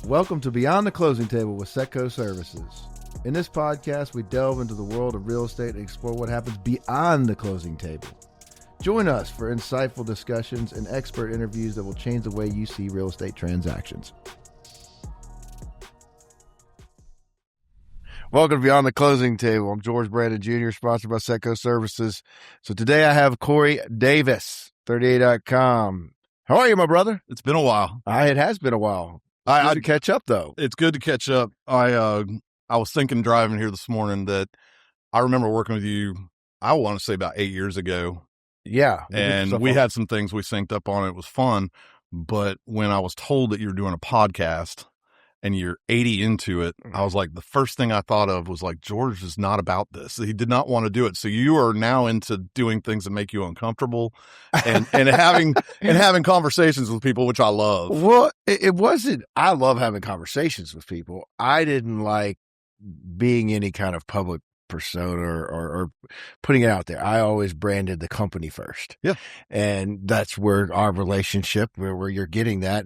Welcome to Beyond the Closing Table with Setco Services. In this podcast, we delve into the world of real estate and explore what happens beyond the closing table. Join us for insightful discussions and expert interviews that will change the way you see real estate transactions. Welcome to Beyond the Closing Table. I'm George Brandon Jr., sponsored by Setco Services. So today I have Cory Davis, 30A.com. How are you, my brother? It's been a while. It has been a while. Good to catch up, though. It's good to catch up. I was thinking driving here this morning that I remember working with you, I want to say about 8 years ago. Yeah. And we had some things we synced up on. It was fun. But when I was told that you were doing a podcast and you're 80 into it, I was like, the first thing I thought of was like, George is not about this. He did not want to do it. So you are now into doing things that make you uncomfortable and having conversations with people, which I love. Well, it wasn't, I love having conversations with people. I didn't like being any kind of public persona or putting it out there. I always branded the company first. Yeah. And that's where our relationship, where you're getting that.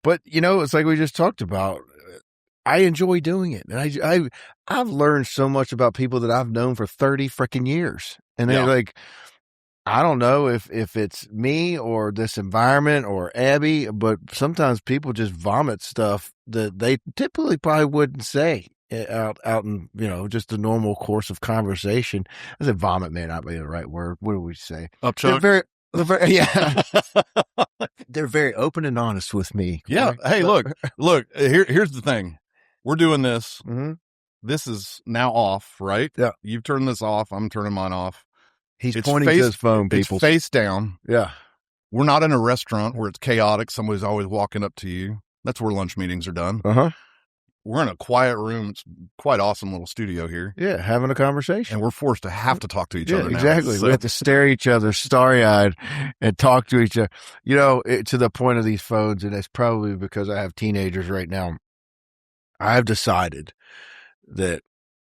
But it's like we just talked about. I enjoy doing it. And I've learned so much about people that I've known for 30 freaking years. And they're like, I don't know if it's me or this environment or Abby, but sometimes people just vomit stuff that they typically probably wouldn't say out in, just the normal course of conversation. I said vomit may not be the right word. What do we say? Upchuck. They're yeah. They're very open and honest with me. Yeah. Right? Hey, look, here's the thing. We're doing this. Mm-hmm. This is now off, right? Yeah. You've turned this off. I'm turning mine off. He's pointing to his phone, people. It's face down. Yeah. We're not in a restaurant where it's chaotic. Somebody's always walking up to you. That's where lunch meetings are done. Uh-huh. We're in a quiet room. It's quite awesome little studio here. Yeah, having a conversation. And we're forced to have to talk to each other now. Exactly. So. We have to stare at each other starry-eyed and talk to each other. To the point of these phones, and it's probably because I have teenagers right now, I've decided that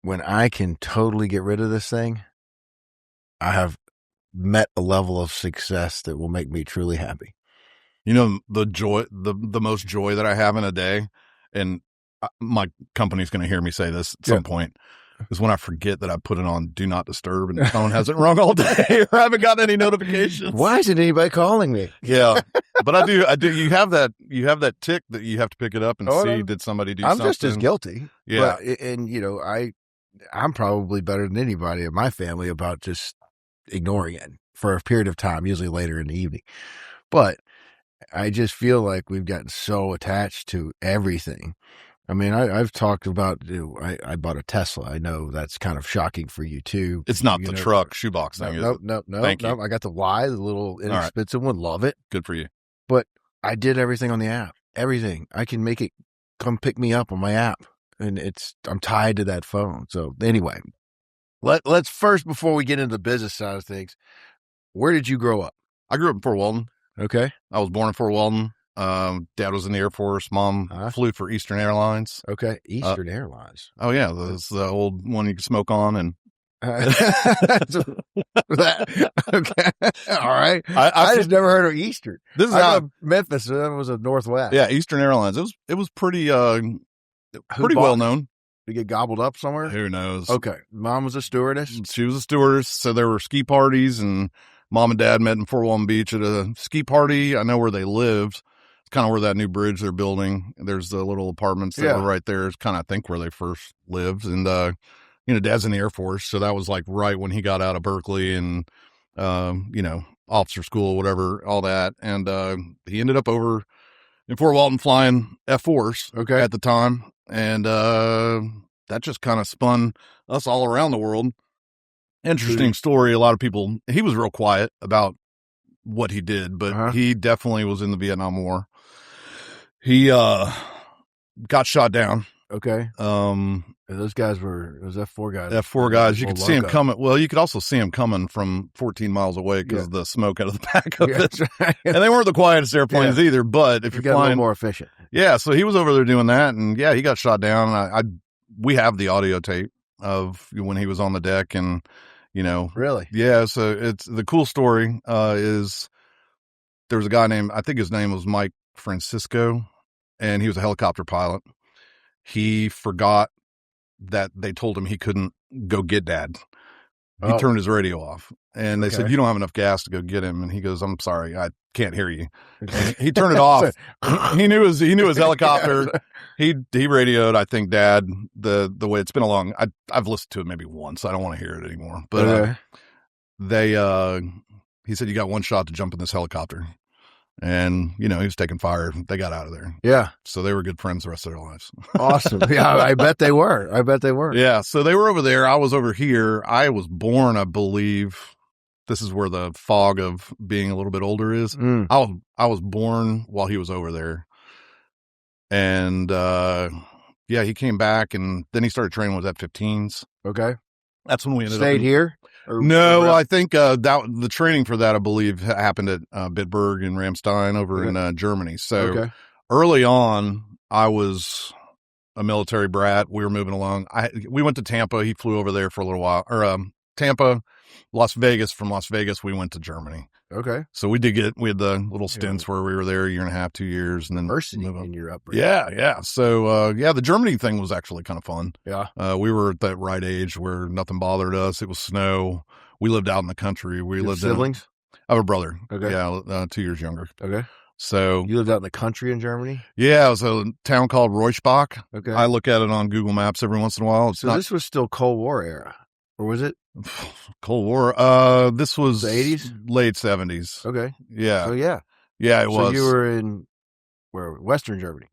when I can totally get rid of this thing, I have met a level of success that will make me truly happy. The joy, the most joy that I have in a day, and my company's going to hear me say this at some point, is when I forget that I put it on Do Not Disturb and the phone hasn't rung all day or I haven't gotten any notifications. Why isn't anybody calling me? Yeah. But I do. You have that tick that you have to pick it up and see, did somebody do something? I'm just as guilty. Yeah. But, and I'm probably better than anybody in my family about just ignoring it for a period of time, usually later in the evening. But I just feel like we've gotten so attached to everything. I mean, I've talked about, I bought a Tesla. I know that's kind of shocking for you too. It's not the truck shoebox thing, is it? No. Thank you. I got the Y, the little inexpensive one. Love it. Good for you. But I did everything on the app. Everything. I can make it come pick me up on my app. And I'm tied to that phone. So anyway, let's first, before we get into the business side of things, where did you grow up? I grew up in Fort Walton. Okay. I was born in Fort Walton. Dad was in the Air Force. Mom flew for Eastern Airlines. Okay. Eastern Airlines. Oh yeah. That's the old one you can smoke on and. Okay. All right. I just never heard of Eastern. This is how Memphis. That was a Northwest. Yeah. Eastern Airlines. It was pretty well known. Did it get gobbled up somewhere? Who knows? Okay. Mom was a stewardess. She was a stewardess. So there were ski parties and Mom and Dad met in Fort Walton Beach at a ski party. I know where they lived. It's kind of where that new bridge they're building. There's the little apartments that were right there. It's kind of, I think, where they first lived. And, Dad's in the Air Force. So that was like right when he got out of Berkeley and, officer school, whatever, all that. And he ended up over in Fort Walton flying F-4s at the time. And that just kind of spun us all around the world. Interesting story. A lot of people, he was real quiet about what he did, but he definitely was in the Vietnam War. He got shot down. Okay. Those guys those F4 guys. F4 guys, you could see him coming. Well, you could also see him coming from 14 miles away because of the smoke out of the back of it. That's right. And they weren't the quietest airplanes either, but if you're flying, a little more efficient. Yeah, so he was over there doing that, and he got shot down. We have the audio tape of when he was on the deck, and Really? Yeah, so it's the cool story is there was a guy named, I think his name was Mike Francisco, and he was a helicopter pilot. He forgot that they told him he couldn't go get Dad. He turned his radio off, and they said, "You don't have enough gas to go get him." And he goes, "I'm sorry, I can't hear you." And he turned it off. He knew his helicopter. He radioed, I think, Dad, the way it's been along. I've listened to it maybe once. I don't want to hear it anymore. But he said, "You got one shot to jump in this helicopter." And, he was taking fire. They got out of there. Yeah. So they were good friends the rest of their lives. Awesome. Yeah, I bet they were. Yeah. So they were over there. I was over here. I was born, I believe. This is where the fog of being a little bit older is. I was born while he was over there. And, he came back, and then he started training with F-15s. Okay. That's when we ended Stayed here? No, I think the training for that, I believe, happened at Bitburg and Ramstein over in Germany. So early on, I was a military brat. We were moving along. We went to Tampa. He flew over there for a little while. Or Tampa, Las Vegas. From Las Vegas, we went to Germany. Okay. So we had the little stints where we were there a year and a half, 2 years, and then diversity in your upbringing. Yeah. So the Germany thing was actually kind of fun. Yeah. We were at that right age where nothing bothered us. It was snow. We lived out in the country. We lived siblings? I have a brother. Okay. Yeah, 2 years younger. Okay. So you lived out in the country in Germany? Yeah, it was a town called Reuschbach. Okay. I look at it on Google Maps every once in a while. This was still Cold War era, or was it? Cold War. This was the 80s, late 70s. Okay. Yeah. So yeah, it was. So you were in Western Germany.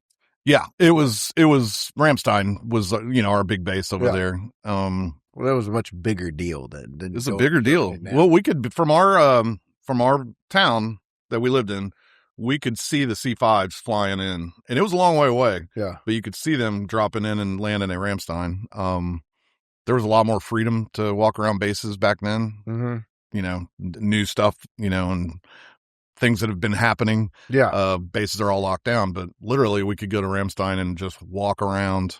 Yeah, it was Ramstein was our big base over there. Well, that was a much bigger deal than it was a bigger deal. Well, we could from our town that we lived in, we could see the C-5s flying in, and it was a long way away. Yeah, but you could see them dropping in and landing at Ramstein. There was a lot more freedom to walk around bases back then. Mm-hmm. New stuff, and things that have been happening. Yeah. Bases are all locked down, but literally we could go to Ramstein and just walk around,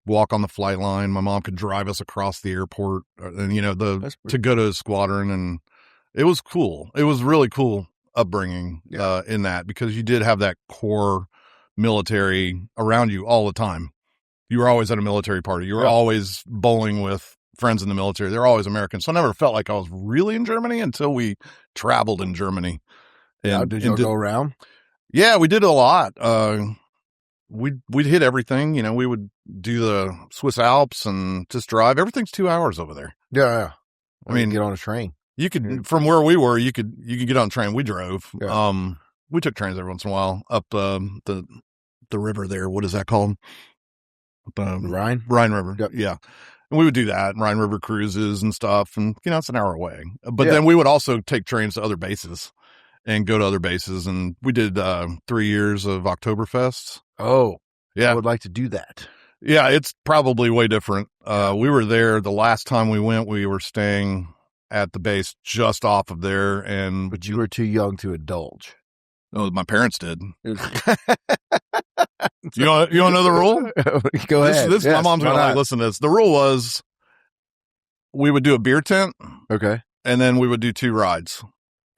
walk on the flight line. My mom could drive us across the airport and, to go to a squadron. And it was cool. It was really cool upbringing in that, because you did have that core military around you all the time. You were always at a military party. You were always bowling with friends in the military. They're always Americans. So I never felt like I was really in Germany until we traveled in Germany. Did you go around? Yeah, we did a lot. We'd hit everything. We would do the Swiss Alps and just drive. Everything's 2 hours over there. Yeah. I mean, get on a train. You could, from where we were, you could get on a train. We drove. Yeah. We took trains every once in a while up the river there. What is that called? Rhine River. Yep. Yeah. And we would do that, Rhine River cruises and stuff. And, it's an hour away. But then we would also take trains to other bases and go to other bases. And we did 3 years of Oktoberfest. Oh, yeah. I would like to do that. Yeah, it's probably way different. We were there the last time we went. We were staying at the base just off of there. But you were too young to indulge. Oh, my parents did. You want to know the rule? Go ahead. This my mom's going to listen to this. The rule was we would do a beer tent. Okay. And then we would do 2 rides.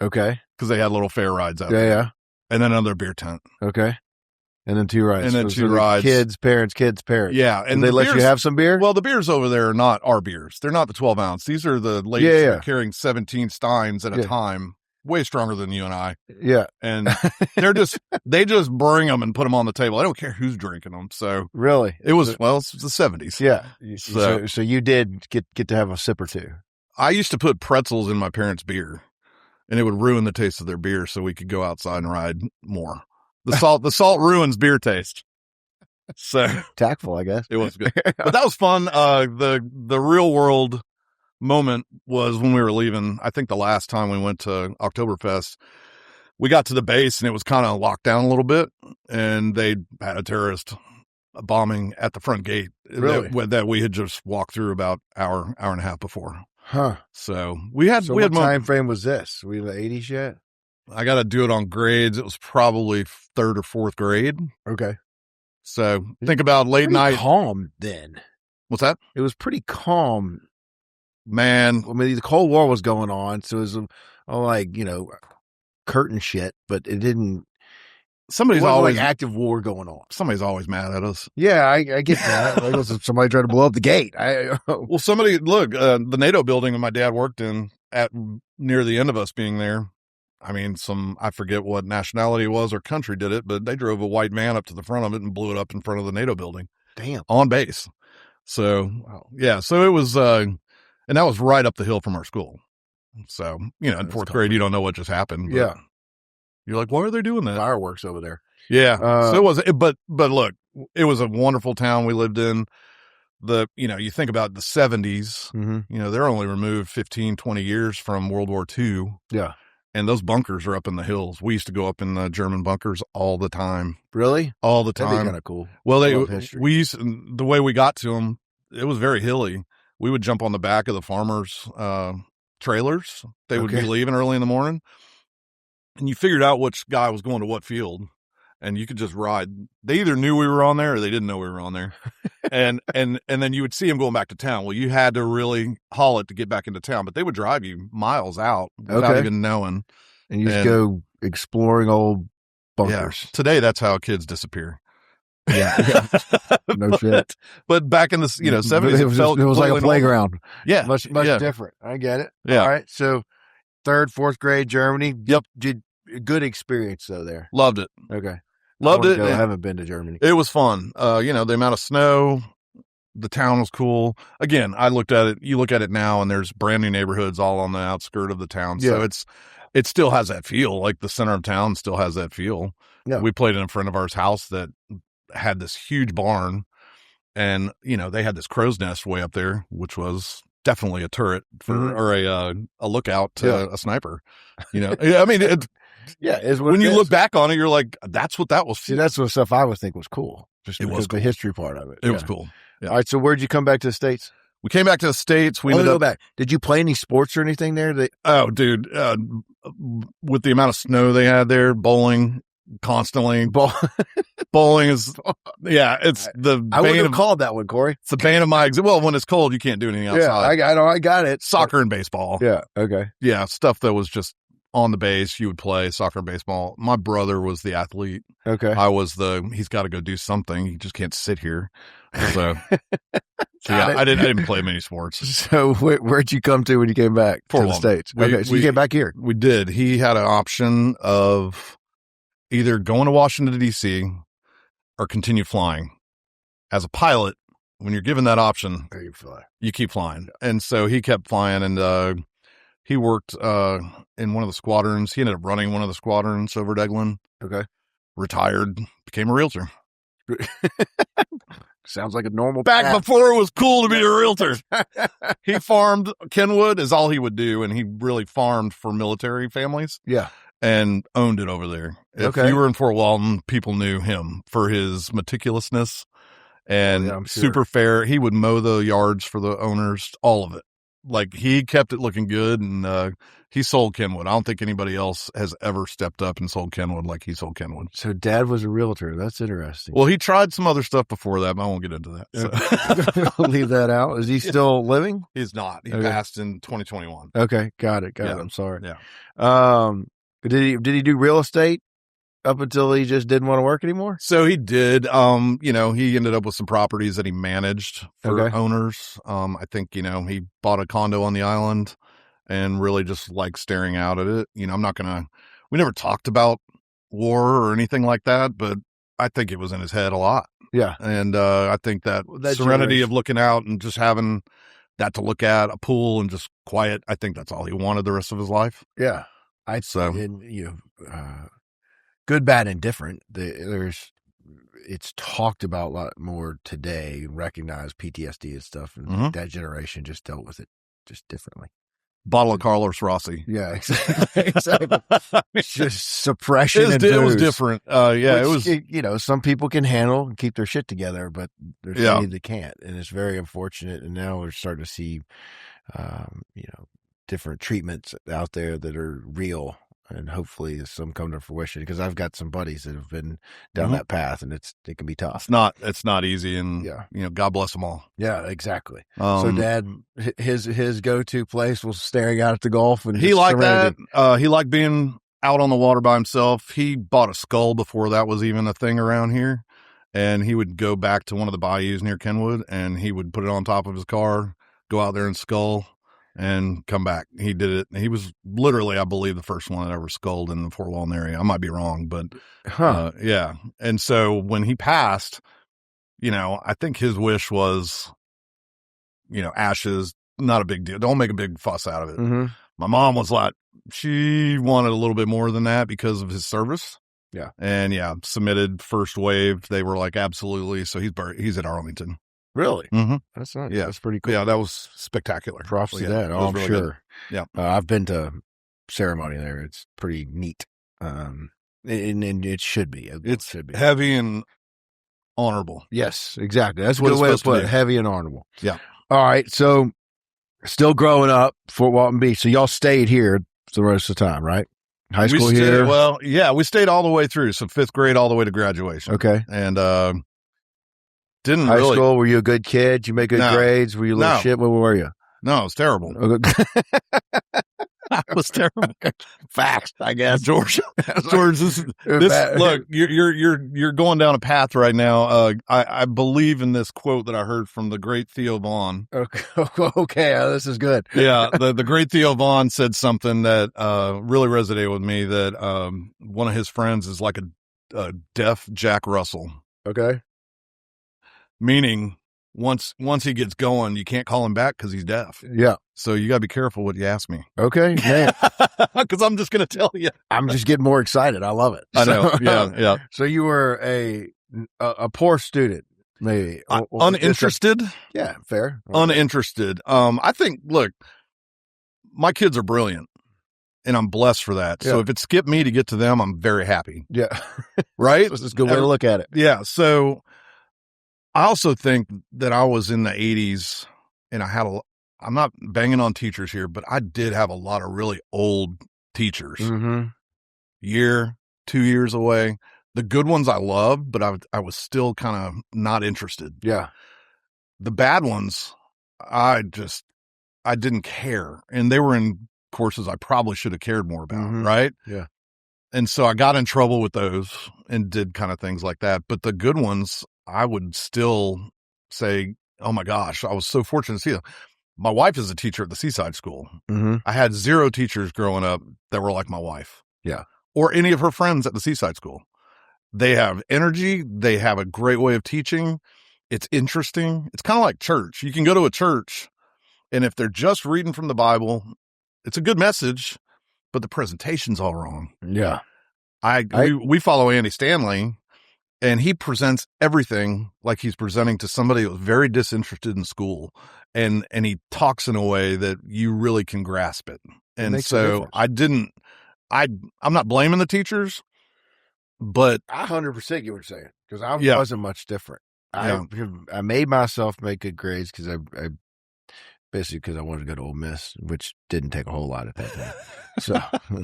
Okay. Because they had little fair rides out there. Yeah. And then another beer tent. Okay. And then 2 rides. And then 2 rides. Kids, parents. Yeah. And they let you have some beer? Well, the beers over there are not our beers. They're not the 12 ounce. These are the ladies that are carrying 17 steins at a time. Way stronger than you and I. Yeah. And they just bring them and put them on the table. I don't care who's drinking them. So really, it's the 70s. Yeah. So you did get to have a sip or two. I used to put pretzels in my parents' beer, and it would ruin the taste of their beer, so we could go outside and ride more. The salt ruins beer taste. So tactful, I guess. It was good, but that was fun. The real world moment was when we were leaving. I think the last time we went to Oktoberfest, we got to the base and it was kind of locked down a little bit, and they had a terrorist bombing at the front gate. Really? that we had just walked through about hour and a half before. Huh. So we had what time frame was this? Were we in the 80s yet? I got to do it on grades. It was probably 3rd or 4th grade. Okay. So think about late night. Calm then. What's that? It was pretty calm. Man, I mean, the Cold War was going on, so it was all curtain shit, but it didn't. somebody's always like active war going on. Somebody's always mad at us. Yeah, I get that. Like, somebody tried to blow up the gate. Well, somebody look, the NATO building that my dad worked in at near the end of us being there. I mean, I forget what nationality it was or country did it, but they drove a white van up to the front of it and blew it up in front of the NATO building. Damn. On base. So, wow. Yeah. So it was, and that was right up the hill from our school. So, in fourth grade, you don't know what just happened. Yeah. You're like, why are they doing that? Fireworks over there. Yeah. So it was, but look, it was a wonderful town we lived in. You think about the 70s, they're only removed 15, 20 years from World War II. Yeah. And those bunkers are up in the hills. We used to go up in the German bunkers all the time. Really? All the time. That'd be kind of cool. Well, the way we got to them, it was very hilly. We would jump on the back of the farmers' trailers. They would be leaving early in the morning. And you figured out which guy was going to what field. And you could just ride. They either knew we were on there or they didn't know we were on there. and then you would see them going back to town. Well, you had to really haul it to get back into town, but they would drive you miles out without even knowing. And you just go exploring old bunkers. Yeah. Today, that's how kids disappear. Yeah. No shit. But back in the 70s, it was like a playground. Yeah. Much different. I get it. Yeah. All right. So 3rd, 4th grade, Germany. Yep. Good experience though there. Loved it. Okay. Loved it. I haven't been to Germany. It was fun. The amount of snow, the town was cool. Again, I looked at it. You look at it now, and there's brand new neighborhoods all on the outskirt of the town. Yeah. So it still has that feel. Like the center of town still has that feel. Yeah. We played in a friend of ours' house that had this huge barn, and they had this crow's nest way up there, which was definitely a turret or a lookout to a sniper. I mean. When you look back on it, you're like, that's what that was. See, that's what stuff I would think was cool. Just because the history part of it. It was cool. Yeah. All right. So where'd you come back to the States? We came back to the States. We go back. Did you play any sports or anything there? Oh, dude. With the amount of snow they had there, bowling constantly. Bowling is, it's the I would have called that one, Corey. It's the bane of my well, when it's cold, you can't do anything outside. Yeah, I got it. Soccer and baseball. Yeah. Okay. Yeah. Stuff that was just on the base, you would play soccer and baseball. My brother was the athlete. Okay. I was he's got to go do something. He just can't sit here. So, I didn't play many sports. So where'd you come to when you came back to the States? So you came back here. We did. He had an option of either going to Washington, D.C. or continue flying. As a pilot, when you're given that option, you keep flying. And so he kept flying, and he worked in one of the squadrons. He ended up running one of the squadrons over at Eglin. Okay. Retired, became a realtor. Sounds like a normal back before it was cool to be a realtor. He farmed. Kenwood is all he would do, and he really farmed for military families. Yeah. And owned it over there. If you were in Fort Walton, people knew him for his meticulousness and super fair. He would mow the yards for the owners, all of it. Like, he kept it looking good, and he sold Kenwood. I don't think anybody else has ever stepped up and sold Kenwood like he sold Kenwood. So Dad was a realtor. That's interesting. Well, he tried some other stuff before that, but I won't get into that. So. We'll leave that out. Is he still living? He's not. He passed in 2021. Okay, got it. I'm sorry. Yeah. Did he do real estate up until he just didn't want to work anymore? So he did. He ended up with some properties that he managed for owners. I think, he bought a condo on the island and really just liked staring out at it. We never talked about war or anything like that, but I think it was in his head a lot. Yeah. And I think that serenity of looking out and just having that to look at, a pool and just quiet, I think that's all he wanted the rest of his life. Yeah. Good, bad, and different. It's talked about a lot more today, recognized PTSD and stuff, and that generation just dealt with it just differently. Bottle of Carlos Rossi. Yeah, exactly. Just suppression and it was different. It was. Some people can handle and keep their shit together, but there's many that can't, and it's very unfortunate. And now we're starting to see, different treatments out there that are real, and hopefully some come to fruition, because I've got some buddies that have been down that path, and it can be tough. It's not easy, and God bless them all. Yeah, exactly. So Dad, his go-to place was staring out at the Gulf, and he liked that. He liked being out on the water by himself. He bought a scull before that was even a thing around here. And he would go back to one of the bayous near Kenwood, and he would put it on top of his car, go out there and scull, and come back. He did it. He was literally, I believe, the first one that ever sculled in the Fort Walton area. I might be wrong, but yeah. And so when he passed, I think his wish was, ashes, not a big deal. Don't make a big fuss out of it. Mm-hmm. My mom was like, she wanted a little bit more than that because of his service. Yeah. And submitted first wave. They were like, absolutely. So he's at Arlington. Really? Mm-hmm. That's nice. Yeah. That's pretty cool. Yeah. That was spectacular. Props to that. Oh, I'm really sure. Good. Yeah. I've been to ceremony there. It's pretty neat. And it should be. It should be heavy and honorable. Yes, exactly. That's what it's supposed to put. Heavy and honorable. Yeah. All right. So still growing up, Fort Walton Beach. So y'all stayed here the rest of the time, right? High school here? Well, yeah, we stayed all the way through. So 5th grade all the way to graduation. Okay. And didn't High school, were you a good kid? Did you make good grades? Were you a little shit? What were you? No, it was terrible. It was terrible. Facts, I guess. George, this look, you're going down a path right now. I believe in this quote that I heard from the great Theo Vaughn. Okay, this is good. Yeah, the great Theo Vaughn said something that really resonated with me, that one of his friends is like a deaf Jack Russell. Okay. Meaning once he gets going, you can't call him back because he's deaf. Yeah. So you got to be careful what you ask me. Okay, man. Because I'm just going to tell you. I'm just getting more excited. I love it. I know. Yeah. So you were a poor student, maybe. Uninterested? Yeah, fair. Uninterested. I think, look, my kids are brilliant, and I'm blessed for that. Yeah. So if it skipped me to get to them, I'm very happy. Yeah. Right? This is a good way to look at it. Yeah. So I also think that I was in the 80s, and I'm not banging on teachers here, but I did have a lot of really old teachers. Mm-hmm. Year, 2 years away. The good ones I loved, but I was still kind of not interested. Yeah. The bad ones, I didn't care. And they were in courses I probably should have cared more about, mm-hmm. right? Yeah. And so I got in trouble with those and did kind of things like that. But the good ones, I would still say, oh my gosh, I was so fortunate to see them. My wife is a teacher at the Seaside School. Mm-hmm. I had 0 teachers growing up that were like my wife. Yeah. Or any of her friends at the Seaside School. They have energy. They have a great way of teaching. It's interesting. It's kind of like church. You can go to a church, and if they're just reading from the Bible, it's a good message, but the presentation's all wrong. Yeah. We follow Andy Stanley, and he presents everything like he's presenting to somebody who's very disinterested in school. And he talks in a way that you really can grasp it. And so I'm not blaming the teachers, but I 100% get what you're saying, because I wasn't much different. I made myself make good grades because I basically because I wanted to go to Ole Miss, which didn't take a whole lot at that time. So,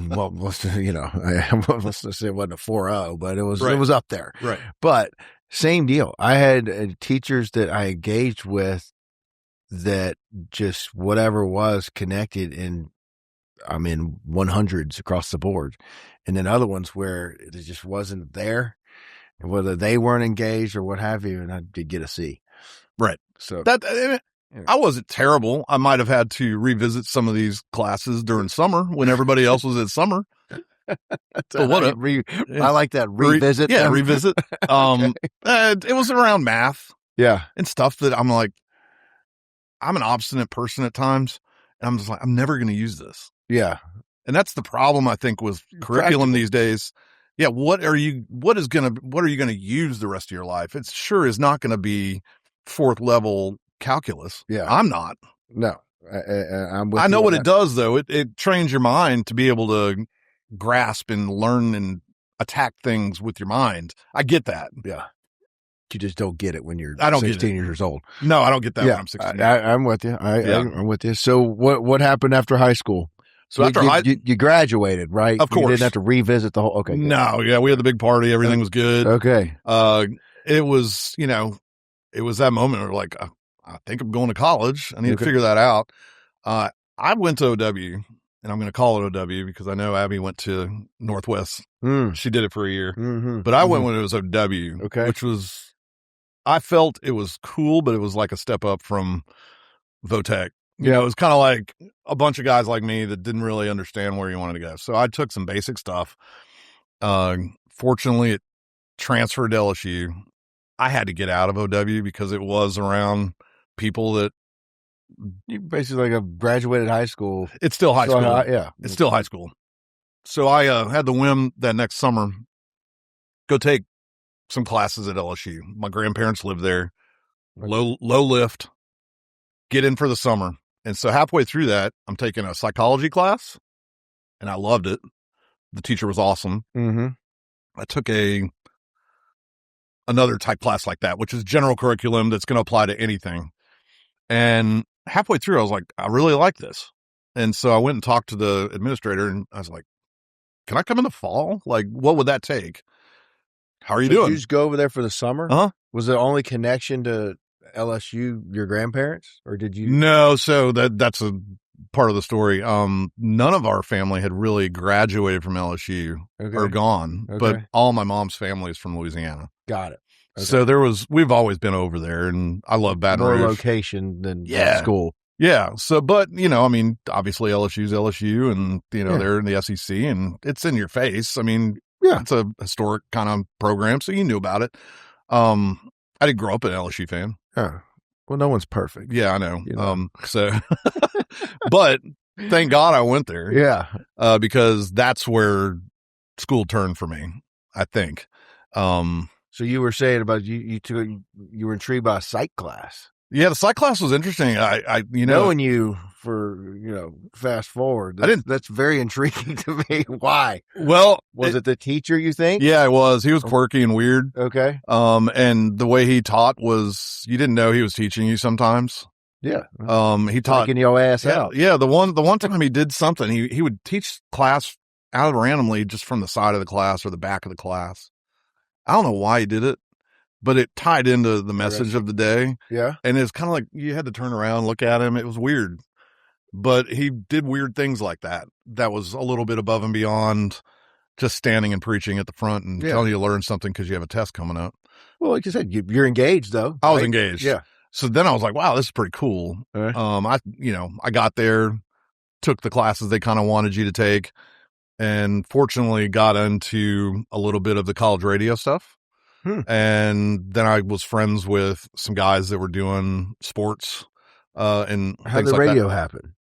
well, let's say it wasn't a 4.0, but it was up there. Right. But same deal. I had teachers that I engaged with that just whatever was connected in, 100s across the board. And then other ones where it just wasn't there, and whether they weren't engaged or what have you, and I did get a C. Right. So I wasn't terrible. I might have had to revisit some of these classes during summer when everybody else was at summer. But what I like that revisit. Revisit. It was around math. Yeah. And stuff that I'm like, I'm an obstinate person at times, and I'm just like, I'm never going to use this. Yeah. And that's the problem, I think, with curriculum these days. Yeah. What are you going to use the rest of your life? It sure is not going to be 4th level calculus. Yeah. I'm not. No. I know what it does, though. It trains your mind to be able to grasp and learn and attack things with your mind. I get that. Yeah. You just don't get it when you're 16 years old. No, I don't get that when I'm 16. I'm with you. I'm with you. So what happened after high school? So after you graduated, right? Of course. You didn't have to revisit the whole. Okay. No, yeah, we had the big party. Everything was good. Okay. It was, it was that moment where like, I think I'm going to college. I need to figure that out. I went to OW, and I'm going to call it OW because I know Abby went to Northwest. She did it for a year, but I went when it was OW, which was, I felt it was cool, but it was like a step up from Votech. You know, it was kind of like a bunch of guys like me that didn't really understand where you wanted to go. So I took some basic stuff. Fortunately, it transferred to LSU. I had to get out of OW because it was around people that, you basically like a graduated high school. It's still high school. Yeah. It's still high school. So I had the whim that next summer, go take some classes at LSU. My grandparents lived there. Low lift, get in for the summer. And so halfway through that, I'm taking a psychology class, and I loved it. The teacher was awesome. I took another type class like that, which is general curriculum that's going to apply to anything. And halfway through, I was like, I really like this. And so I went and talked to the administrator, and I was like, can I come in the fall? Like, what would that take? How are you doing? Did you just go over there for the summer? Uh-huh. Was the only connection to LSU your grandparents, or did you? No, so that's a part of the story. None of our family had really graduated from LSU or gone, but all my mom's family is from Louisiana. Got it. So we've always been over there, and I love Baton Rouge. More location than school. Yeah. So, but, you know, I mean, obviously LSU's LSU, and, you know, they're in the SEC, and it's in your face. I mean, it's a historic kind of program, so you knew about it. I didn't grow up an LSU fan. Oh. Well, no one's perfect. Yeah, I know. You know? So, but thank God I went there. Yeah. Because that's where school turned for me, I think. So you were saying about you were intrigued by a psych class. Yeah, the psych class was interesting. I knowing you for, fast forward. That's very intriguing to me. Why? Well, was it the teacher, you think? Yeah, it was. He was quirky and weird. Okay. And the way he taught was, you didn't know he was teaching you sometimes. Yeah. He taught taking your ass out. Yeah. The one time he did something, he would teach class out randomly just from the side of the class or the back of the class. I don't know why he did it, but it tied into the message of the day. Yeah. And it's kind of like you had to turn around, look at him. It was weird, but he did weird things like that. That was a little bit above and beyond just standing and preaching at the front and telling you to learn something because you have a test coming up. Well, like you said, you're engaged though. I was engaged. Yeah. So then I was like, wow, this is pretty cool. I got there, took the classes they kind of wanted you to take, and fortunately got into a little bit of the college radio stuff. And then I was friends with some guys that were doing sports, and how did the radio happen?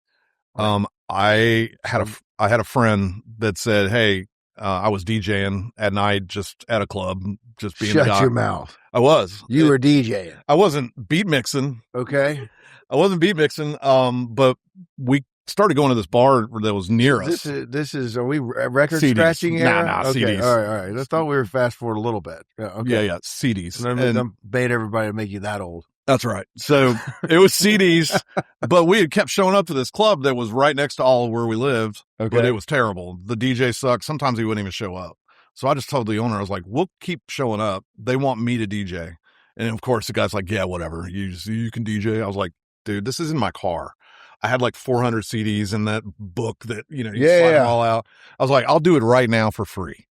I had a friend that said, hey, I was DJing at night, just at a club, just being Shut your mouth. I was. You were DJing. I wasn't beat mixing. Okay. I wasn't beat mixing. But we started going to this bar that was near us. This is, are we record CDs. scratching here? Nah, okay. CDs. All right. I thought we were fast forward a little bit. Yeah. Okay. Yeah. CDs. And then bait everybody to make you that old. That's right. So it was CDs, but we had kept showing up to this club that was right next to all where we lived. Okay. But it was terrible. The DJ sucked. Sometimes he wouldn't even show up. So I just told the owner, I was like, we'll keep showing up. They want me to DJ. And of course the guy's like, yeah, whatever. You can DJ. I was like, dude, this is in my car. I had like 400 CDs in that book that, you slide them all out. I was like, I'll do it right now for free.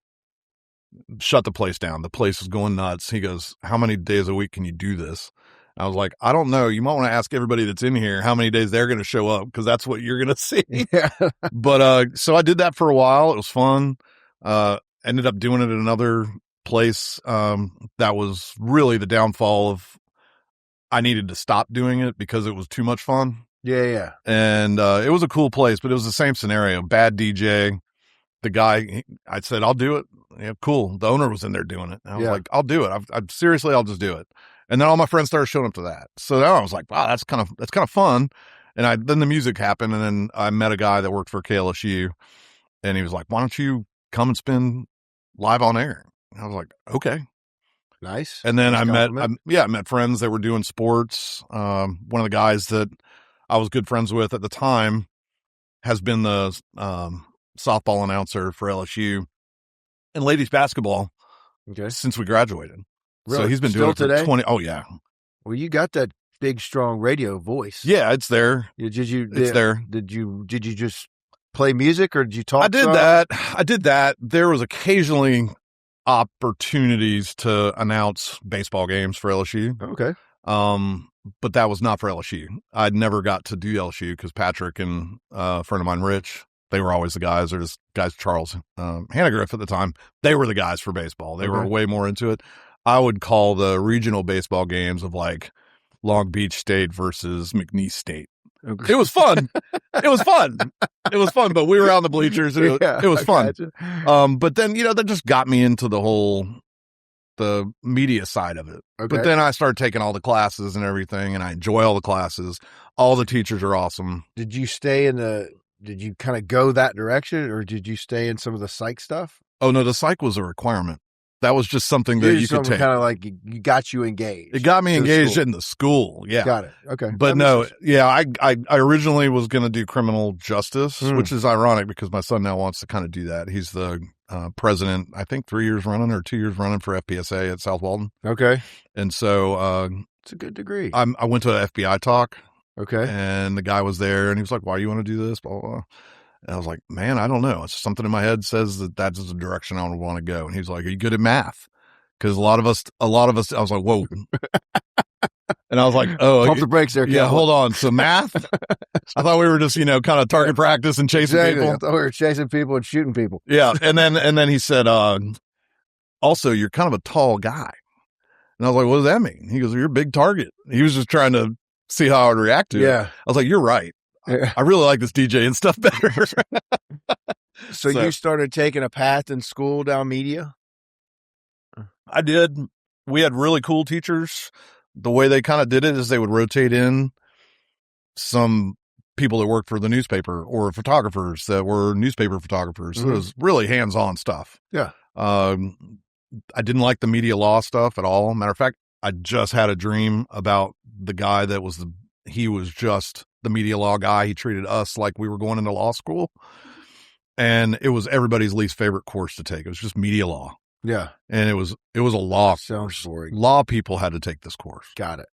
Shut the place down. The place was going nuts. He goes, how many days a week can you do this? I was like, I don't know. You might want to ask everybody that's in here how many days they're going to show up, because that's what you're going to see. Yeah. But so I did that for a while. It was fun. Ended up doing it at another place. That was really the downfall of, I needed to stop doing it because it was too much fun. Yeah. And it was a cool place, but it was the same scenario. Bad DJ. The guy, I said, I'll do it. Yeah, cool. The owner was in there doing it. And I was like, I'll do it. Seriously, I'll just do it. And then all my friends started showing up to that. So then I was like, wow, that's kind of fun. And then the music happened. And then I met a guy that worked for KLSU, and he was like, why don't you come and spin live on air? And I was like, okay. Nice. And then I met friends that were doing sports. One of the guys that I was good friends with at the time has been the softball announcer for LSU and ladies basketball since we graduated. Really? So he's been doing it for today? 20. Oh yeah. Well, you got that big, strong radio voice. Yeah, it's there. It's there. Did you just play music or did you talk? I did that. There was occasionally opportunities to announce baseball games for LSU. Okay. But that was not for LSU. I'd never got to do LSU because Patrick and a friend of mine, Rich, they were always the guys. There's guys, Charles Hannegriff at the time. They were the guys for baseball. They were way more into it. I would call the regional baseball games of like Long Beach State versus McNeese State. Okay. It was fun. It was fun, but we were out in the bleachers. And it was fun. But then, that just got me into the media side of it. Okay. But then I started taking all the classes and everything, and I enjoy all the classes. All the teachers are awesome. Did you did you kind of go that direction, or did you stay in some of the psych stuff? Oh, no, the psych was a requirement. That was just something that you could take. Kind of like you got you engaged. It got me engaged in the school. Yeah. Got it. Okay. But no, I originally was going to do criminal justice, which is ironic because my son now wants to kind of do that. He's the president, I think 3 years running or 2 years running for FPSA at South Walton. Okay. And so it's a good degree. I went to an FBI talk. Okay. And the guy was there and he was like, why do you want to do this? Blah, blah, blah. And I was like, man, I don't know. It's something in my head says that that's the direction I would want to go. And he's like, are you good at math? Because a lot of us, I was like, whoa. And I was like, oh, pump the brakes there. Yeah, hold on. So math? I thought we were just, kind of target practice and chasing people. I thought we were chasing people and shooting people. Yeah. And then he said, also, you're kind of a tall guy. And I was like, what does that mean? He goes, you're a big target. He was just trying to see how I would react to it. I was like, you're right. I really like this DJ and stuff better. So you started taking a path in school down media? I did. We had really cool teachers. The way they kind of did it is they would rotate in some people that worked for the newspaper or photographers that were newspaper photographers. Mm-hmm. It was really hands-on stuff. Yeah. I didn't like the media law stuff at all. Matter of fact, I just had a dream about the guy that was he was just the media law guy. He treated us like we were going into law school. And it was everybody's least favorite course to take. It was just media law. Yeah. And it was a law Sounds boring. Law people had to take this course. Got it.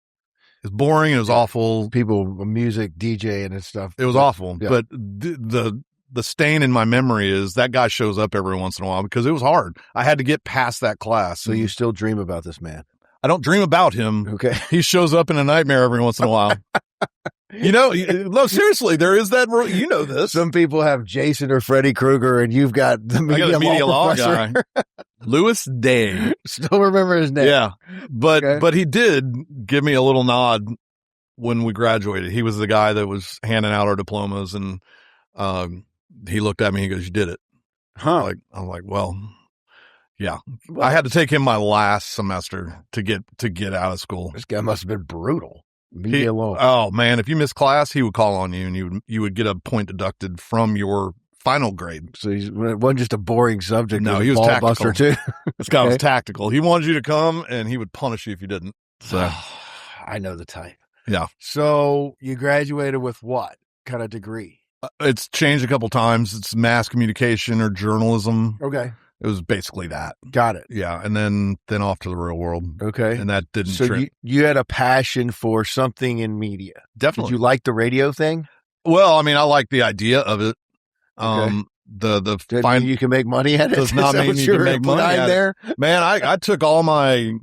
It's boring. It was awful. People, music, DJing and stuff. It was awful. Yeah. But the stain in my memory is that guy shows up every once in a while because it was hard. I had to get past that class. So you still dream about this man? I don't dream about him. Okay. He shows up in a nightmare every once in a while. No, seriously, there is that. This. Some people have Jason or Freddy Krueger, and you've got the media law guy, Louis Day. Still remember his name. Yeah, but he did give me a little nod when we graduated. He was the guy that was handing out our diplomas, and he looked at me. He goes, "You did it." Huh? I'm like, well. Yeah, I had to take him my last semester to get out of school. This guy must have been brutal. Media law. Oh man, if you missed class, he would call on you, and you would get a point deducted from your final grade. So it wasn't just a boring subject. No, he was tactical buster too. This guy was tactical. He wanted you to come, and he would punish you if you didn't. So I know the type. Yeah. So you graduated with what kind of degree? It's changed a couple times. It's mass communication or journalism. Okay. It was basically that. Got it. Yeah. And then off to the real world. Okay. And that didn't. So you had a passion for something in media. Definitely. Did you like the radio thing? Well, I mean, I like the idea of it. Okay. You can make money at it. Does not mean you can make money at there. It. Man, I took all my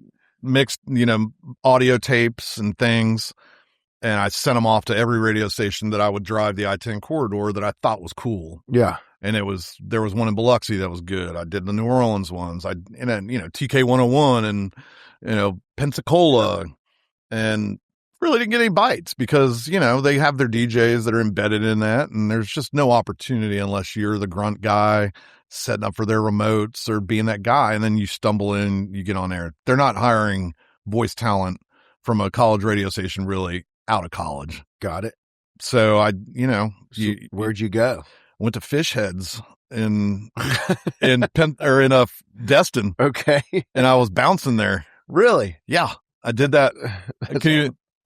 mixed, audio tapes and things, and I sent them off to every radio station that I would drive the I-10 corridor that I thought was cool. Yeah. And there was one in Biloxi that was good. I did the New Orleans ones. TK 101 and, Pensacola, and really didn't get any bites because, they have their DJs that are embedded in that. And there's just no opportunity unless you're the grunt guy setting up for their remotes or being that guy. And then you stumble in, you get on air. They're not hiring voice talent from a college radio station really out of college. Got it. So where'd you go? Went to Fish Heads in Destin. Okay. And I was bouncing there. Really? Yeah. I did that.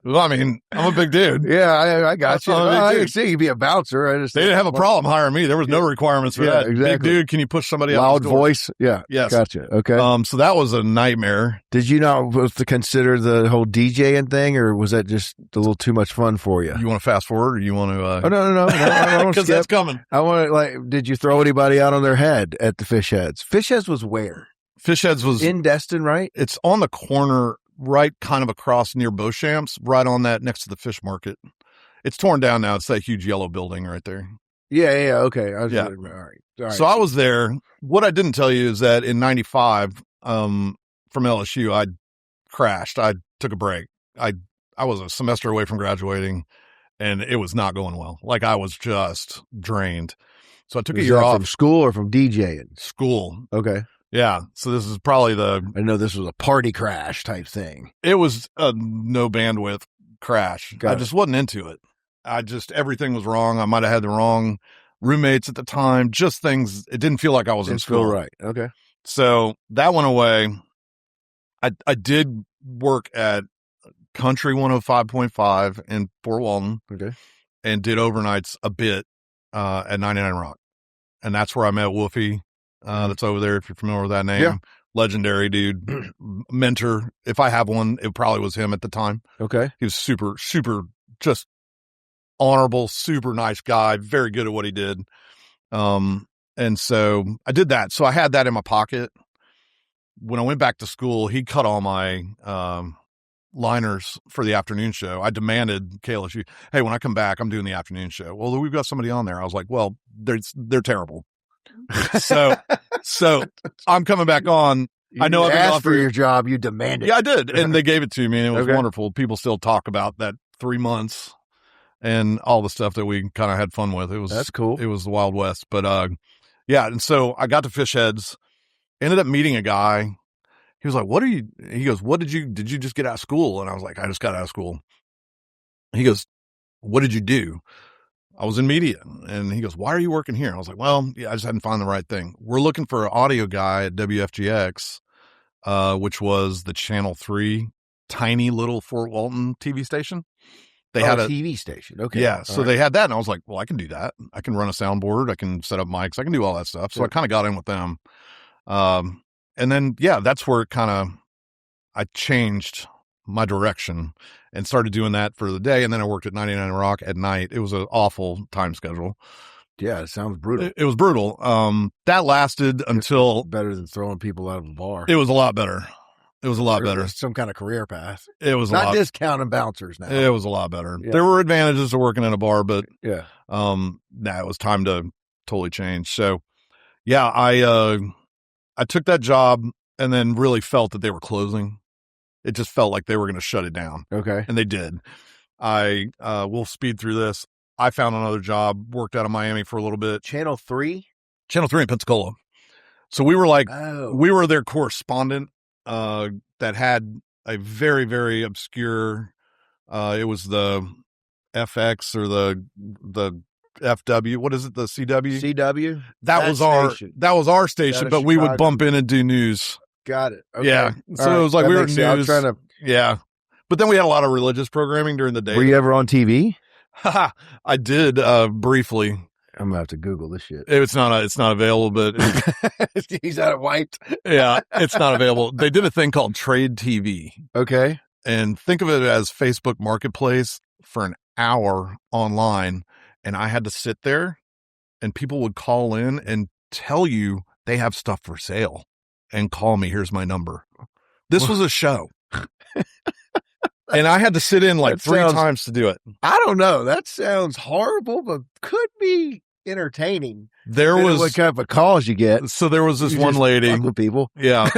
Well, I mean, I'm a big dude. Yeah, I got you. I can see you be a bouncer. They didn't have a problem hiring me. There was no requirements for that. Exactly. Big dude, can you push somebody out? Loud voice. Yeah. Yes. Gotcha. Okay. So that was a nightmare. Did you not have to consider the whole DJing thing, or was that just a little too much fun for you? You want to fast forward, or you want to? Oh no! Because that's coming. I want to did you throw anybody out on their head at the Fish Heads? Fish Heads was where? Fish Heads was in Destin, right? It's on the corner, right, kind of across near Beauchamp's, right on that next to the fish market. It's torn down now. It's that huge yellow building right there. Yeah. Okay. All right. So I was there. What I didn't tell you is that in '95, from LSU, I crashed. I took a break. I was a semester away from graduating, and it was not going well. Like, I was just drained. So I took a year off. From school or from DJing? School. Okay. Yeah. So this is probably I know this was a party crash type thing. It was a no bandwidth crash. I just wasn't into it. Everything was wrong. I might have had the wrong roommates at the time, just things. It didn't feel like I was in school. Right. Okay. So that went away. I did work at Country 105.5 in Fort Walton. Okay. And did overnights a bit, at 99 Rock. And that's where I met Wolfie. That's over there. If you're familiar with that name. Yeah. Legendary dude, mentor. If I have one, it probably was him at the time. Okay. He was super, super just honorable, super nice guy, very good at what he did. And so I did that. So I had that in my pocket. When I went back to school, he cut all my liners for the afternoon show. I demanded KLSU, hey, when I come back, I'm doing the afternoon show. Well, we've got somebody on there. I was like, well, they're terrible. So I'm coming back on. I know I've asked for your job. You demanded. Yeah, I did. And they gave it to me, and it was wonderful. People still talk about that 3 months and all the stuff that we kind of had fun with. That's cool. It was the Wild West. But yeah, and so I got to Fish Heads, ended up meeting a guy. He was like, he goes, did you just get out of school? And I was like, I just got out of school. He goes, what did you do? I was in media. And he goes, why are you working here? I was like, well, yeah, I just hadn't found the right thing. We're looking for an audio guy at WFGX, which was the Channel 3 tiny little Fort Walton TV station. They had a TV station. Okay. Yeah. So they had that. And I was like, well, I can do that. I can run a soundboard. I can set up mics. I can do all that stuff. So I kind of got in with them. And then, yeah, that's where I changed my direction and started doing that for the day. And then I worked at 99 Rock at night. It was an awful time schedule. Yeah, it sounds brutal. It was brutal. That lasted until... Better than throwing people out of a bar. It was a lot better. It was a lot better. Some kind of career path. It was not discounting bouncers now. It was a lot better. Yeah. There were advantages to working in a bar, but yeah, it was time to totally change. So yeah, I took that job and then really felt that they were closing. It just felt like they were going to shut it down. Okay. And they did. We'll speed through this. I found another job, worked out of Miami for a little bit. Channel 3 in Pensacola. So we were we were their correspondent, that had a very, very obscure, it was the FX or the FW. What is it? The CW? CW? That was our station, but we would bump in and do news. Got it. Okay. Yeah. So it was like we were news. Yeah. But then we had a lot of religious programming during the day. Were you ever on TV? I did, briefly. I'm gonna have to Google this shit. It's not available, but he's out of wiped. Yeah, it's not available. They did a thing called Trade TV. Okay. And think of it as Facebook Marketplace for an hour online. And I had to sit there and people would call in and tell you they have stuff for sale and call me. Here's my number. This was a show. And I had to sit in like three times to do it. I don't know. That sounds horrible, but could be entertaining. There was what kind of calls you get. So there was this one lady with people. Yeah.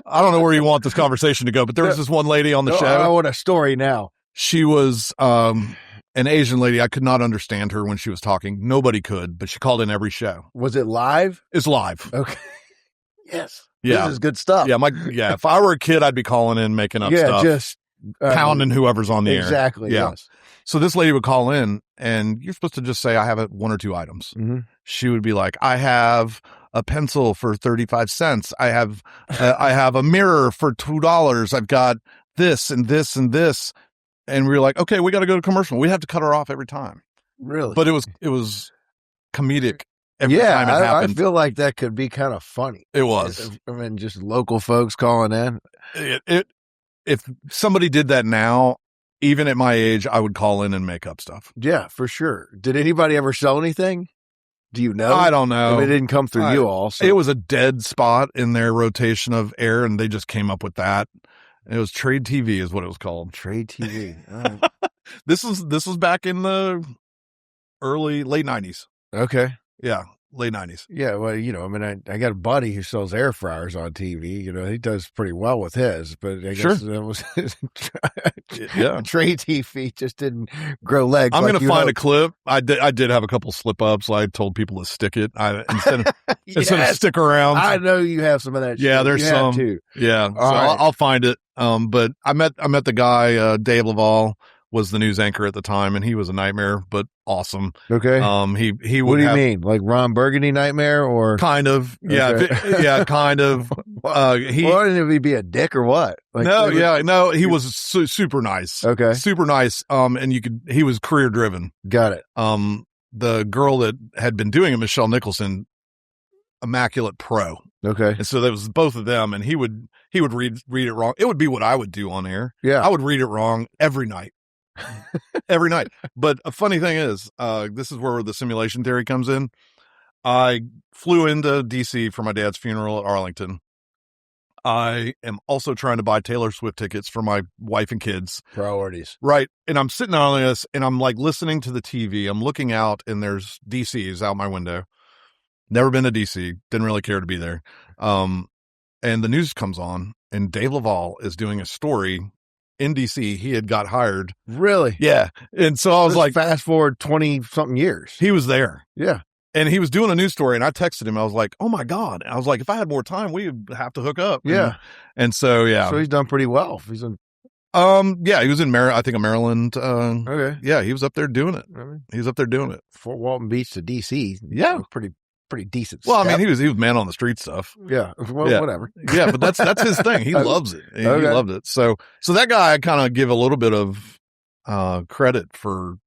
I don't know where you want this conversation to go, but there was this one lady on the show. I want a story now. She was an Asian lady. I could not understand her when she was talking. Nobody could, but she called in every show. Was it live? It's live. Okay. Yes. Yeah. This is good stuff. Yeah. If I were a kid, I'd be calling in, making up stuff. Just pounding whoever's on the air. Exactly. Yeah. Yes. So this lady would call in and you're supposed to just say, I have one or two items. Mm-hmm. She would be like, I have a pencil for 35 cents. I have a mirror for $2. I've got this and this and this. and we were like, okay, we got to go to commercial. We have to cut her off every time. Really? But it was comedic every time it happened. I feel like that could be kind of funny. It was. I mean, just local folks calling in. If somebody did that now, even at my age, I would call in and make up stuff. Yeah, for sure. Did anybody ever sell anything? Do you know? I don't know. I mean, it didn't come through you all. So. It was a dead spot in their rotation of air, and they just came up with that. It was Trade TV is what it was called. Trade TV. All right. This was back in the late 90s. Okay. Yeah, late 90s. Yeah, well, I mean, I got a buddy who sells air fryers on TV. He does pretty well with his, but I guess that was Trade TV just didn't grow legs. I'm going to find a clip. I did have a couple slip ups. I told people to stick it instead of stick around. I know you have some of that. Yeah, shit. there's you some too. Yeah, so I'll find it. But I met the guy, Dave Laval was the news anchor at the time, and he was a nightmare, but awesome. Okay. He would. What do you mean, like Ron Burgundy nightmare, or kind of? Yeah, okay. Kind of. Didn't he be a dick or what? Like, he was super nice. Okay, super nice. And he was career driven. Got it. The girl that had been doing it, Michelle Nicholson, immaculate pro. Okay. And so there was both of them, and he would read it wrong. It would be what I would do on air. Yeah. I would read it wrong every night. Every night. But a funny thing is, this is where the simulation theory comes in. I flew into DC for my dad's funeral at Arlington. I am also trying to buy Taylor Swift tickets for my wife and kids. Priorities. Right. And I'm sitting on this, and I'm like listening to the TV. I'm looking out, and there's DC's out my window. Never been to DC. Didn't really care to be there. And the news comes on, and Dave Laval is doing a story in DC. He had got hired. Really? Yeah. And so I was like, fast forward 20 something years. He was there. Yeah. And he was doing a news story, and I texted him. I was like, oh my God. I was like, if I had more time, we would have to hook up. Yeah. And so, yeah. So he's done pretty well. He was in Maryland. Okay. Yeah. He was up there doing it. He was up there doing it. Fort Walton Beach to DC. Yeah. Pretty decent. Well, I mean, he was man on the street stuff. Yeah. Well, yeah. Whatever. Yeah. But that's his thing. He loves it. He loved it. So that guy, I kind of give a little bit of, credit for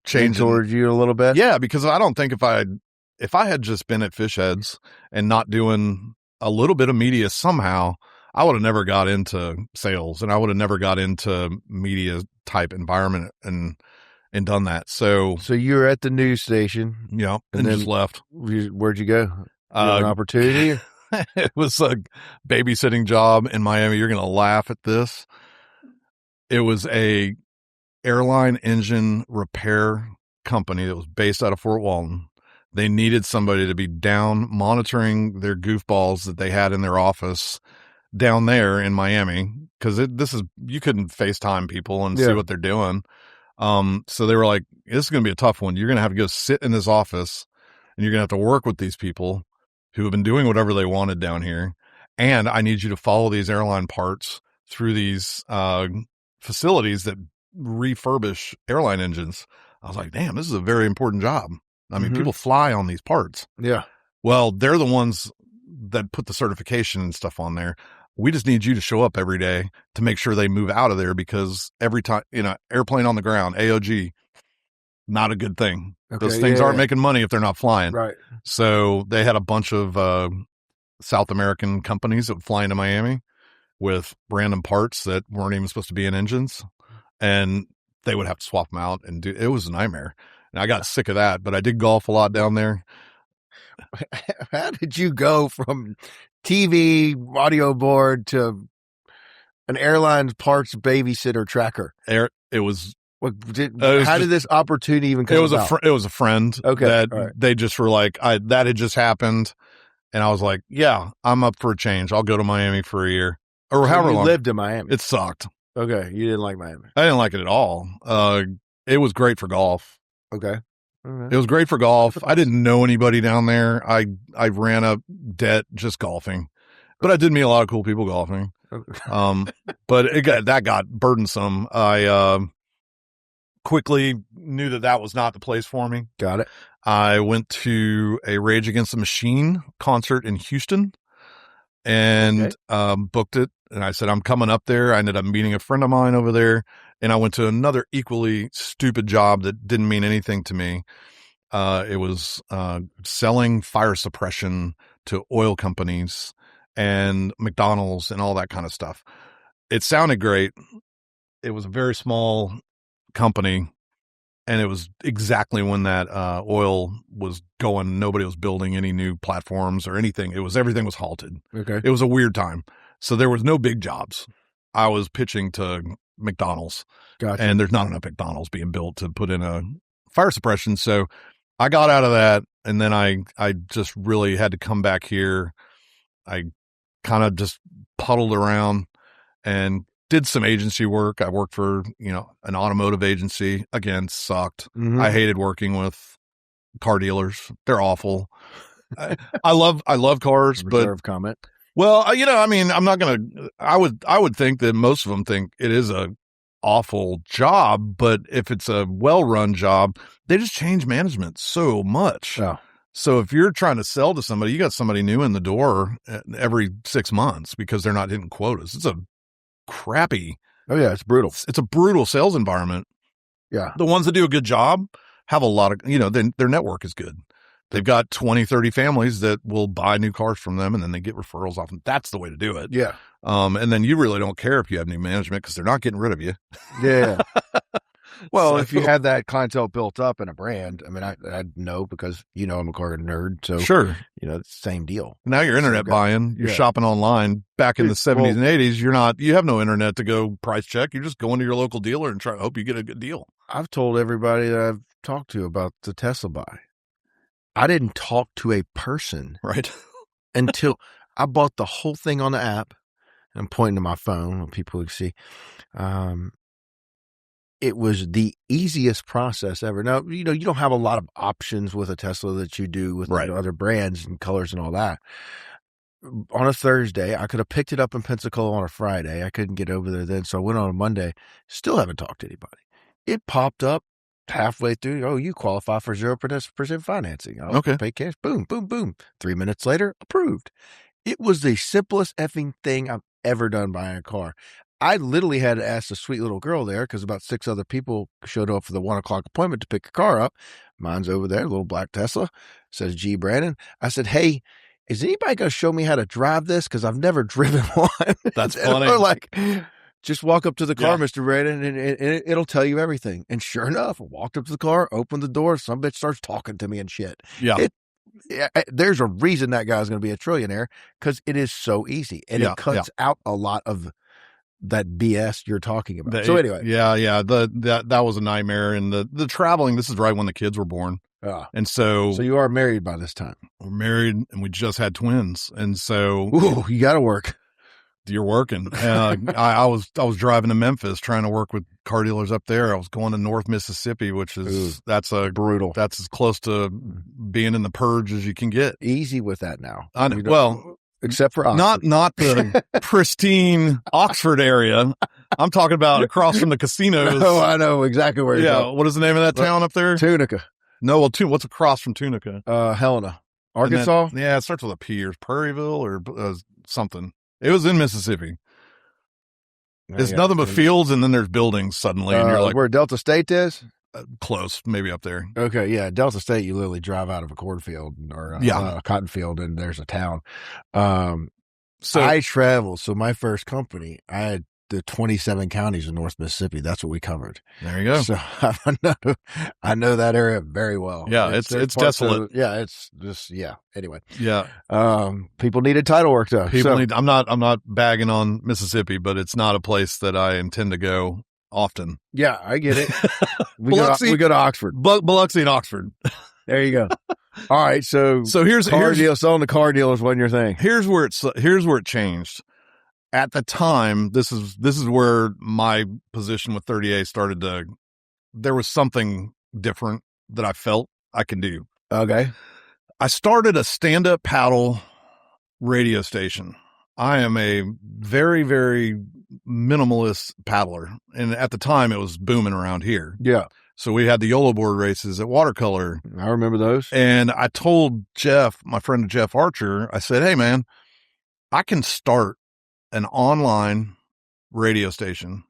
changing towards you a little bit. Yeah. Because I don't think if I had just been at Fish Heads and not doing a little bit of media somehow, I would have never got into sales, and I would have never got into media type environment and done that. So you're at the news station. Yeah. And then just left. Where'd you go? An opportunity? It was a babysitting job in Miami. You're going to laugh at this. It was a airline engine repair company that was based out of Fort Walton. They needed somebody to be down monitoring their goofballs that they had in their office down there in Miami. Cause you couldn't FaceTime people and see what they're doing. So they were like, this is going to be a tough one. You're going to have to go sit in this office, and you're going to have to work with these people who have been doing whatever they wanted down here. And I need you to follow these airline parts through these, facilities that refurbish airline engines. I was like, damn, this is a very important job. I mean, people fly on these parts. Yeah. Well, they're the ones that put the certification and stuff on there. We just need you to show up every day to make sure they move out of there, because every time, airplane on the ground, AOG, not a good thing. Okay, those things aren't making money if they're not flying. Right. So they had a bunch of South American companies that would fly into Miami with random parts that weren't even supposed to be in engines, and they would have to swap them out, and it was a nightmare. And I got sick of that, but I did golf a lot down there. How did you go from TV audio board to an airline's parts babysitter tracker? It was. How did this opportunity even come about? It was a friend. Okay, that they just were like, that had just happened, and I was like, yeah, I'm up for a change. I'll go to Miami for a year or however long. Lived in Miami. It sucked. Okay, you didn't like Miami. I didn't like it at all. It was great for golf. Okay. It was great for golf. I didn't know anybody down there. I ran up debt just golfing, but I did meet a lot of cool people golfing. But that got burdensome. I quickly knew that was not the place for me. Got it. I went to a Rage Against the Machine concert in Houston, and booked it. And I said, I'm coming up there. I ended up meeting a friend of mine over there, and I went to another equally stupid job that didn't mean anything to me. It was selling fire suppression to oil companies and McDonald's and all that kind of stuff. It sounded great. It was a very small company, and it was exactly when that oil was going. Nobody was building any new platforms or anything. Everything was halted. Okay. It was a weird time. So there was no big jobs. I was pitching to McDonald's. Gotcha. And there's not enough McDonald's being built to put in a fire suppression. So I got out of that, and then I just really had to come back here. I kind of just puddled around and did some agency work. I worked for, an automotive agency. Again, sucked. Mm-hmm. I hated working with car dealers. They're awful. I love cars, Reserve comment. Well, I'm not going to, I would think that most of them think it is a awful job, but if it's a well-run job, they just change management so much. Oh. So if you're trying to sell to somebody, you got somebody new in the door every 6 months because they're not hitting quotas. It's a crappy. Oh yeah. It's brutal. It's a brutal sales environment. Yeah. The ones that do a good job have a lot of, their network is good. They've got 20, 30 families that will buy new cars from them, and then they get referrals off them. That's the way to do it. Yeah. And then you really don't care if you have new management because they're not getting rid of you. Yeah. Well, if you had that clientele built up in a brand, I know because, I'm a car nerd. So, sure. It's the same deal. Now you're internet buying, you're shopping online. Back in the 70s and 80s, you have no internet to go price check. You're just going to your local dealer and try to hope you get a good deal. I've told everybody that I've talked to about the Tesla buy. I didn't talk to a person right until I bought the whole thing on the app. And I'm pointing to my phone so people can see. It was the easiest process ever. Now, you don't have a lot of options with a Tesla that you do with other brands and colors and all that. On a Thursday, I could have picked it up in Pensacola on a Friday. I couldn't get over there then, so I went on a Monday. Still haven't talked to anybody. It popped up halfway through. Oh, you qualify for 0% financing. I'll pay cash. Boom, boom, boom. 3 minutes later, approved. It was the simplest effing thing I've ever done buying a car. I literally had to ask the sweet little girl there because about 6 other people showed up for the 1:00 appointment to pick a car up. Mine's over there, a little black Tesla. Says G. Brandon. I said, hey, is anybody going to show me how to drive this? Because I've never driven one. That's funny. Like, just walk up to the car, Mr. Brandon, and it'll tell you everything. And sure enough, I walked up to the car, opened the door, some bitch starts talking to me and shit. Yeah. There's a reason that guy's going to be a trillionaire because it is so easy. And it cuts out a lot of that BS you're talking about. So anyway. Yeah. That was a nightmare. And the traveling, this is right when the kids were born. And so you are married by this time. We're married and we just had twins. And so you got to work. You're working. I was driving to Memphis trying to work with car dealers up there. I was going to North Mississippi, which is that's brutal. That's as close to being in the purge as you can get. Easy with that now. I know. Well, except for Oxford. Not the pristine Oxford area. I'm talking about across from the casinos. Oh, I know exactly where you're going. What is the name of that town up there? Tunica. No, what's across from Tunica? Helena, Arkansas. It starts with a P or Prairieville or something. It was in Mississippi. It's nothing but fields, and then there's buildings suddenly, and you're like, where Delta State is? Close, maybe up there. Okay, yeah, Delta State. You literally drive out of a cornfield or a cotton field, and there's a town. So I traveled. So my first company, I had the 27 counties in North Mississippi. That's what we covered. There you go. So I know that area very well. Yeah, it's desolate. It's just Anyway. Yeah. People needed title work though. I'm not bagging on Mississippi, but it's not a place that I intend to go often. Yeah, I get it. We go to Oxford. Biloxi and Oxford. There you go. All right. So here's selling to car dealers wasn't your thing. Here's where it changed. At the time, this is where my position with 30A started there was something different that I felt I can do. Okay. I started a stand-up paddle radio station. I am a very, very minimalist paddler. And at the time, it was booming around here. Yeah. So we had the YOLO board races at Watercolor. I remember those. And I told Jeff, my friend Jeff Archer, I said, hey, man, I can start an online radio station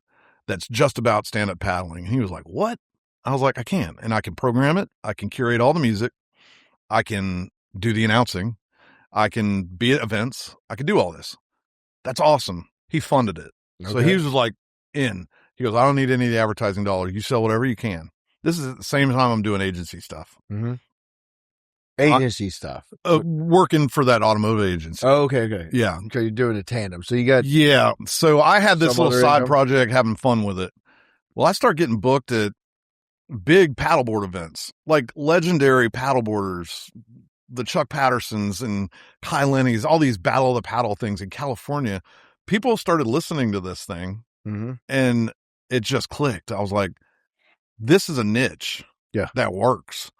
that's just about stand-up paddling. And he was like, what? I was like, I can. And I can program it. I can curate all the music. I can do the announcing. I can be at events. I can do all this. That's awesome. He funded it. Okay. So he was like in. He goes, I don't need any of the advertising dollars. You sell whatever you can. This is at the same time I'm doing agency stuff. Mm-hmm. Agency stuff. Working for that automotive agency. Oh, okay. Yeah. So you're doing a tandem. So you got. Yeah. So I had this little side project, having fun with it. Well, I started getting booked at big paddleboard events, like legendary paddleboarders, the Chuck Pattersons and Kai Lenny's, all these Battle of the Paddle things in California. People started listening to this thing, and it just clicked. I was like, this is a niche that works.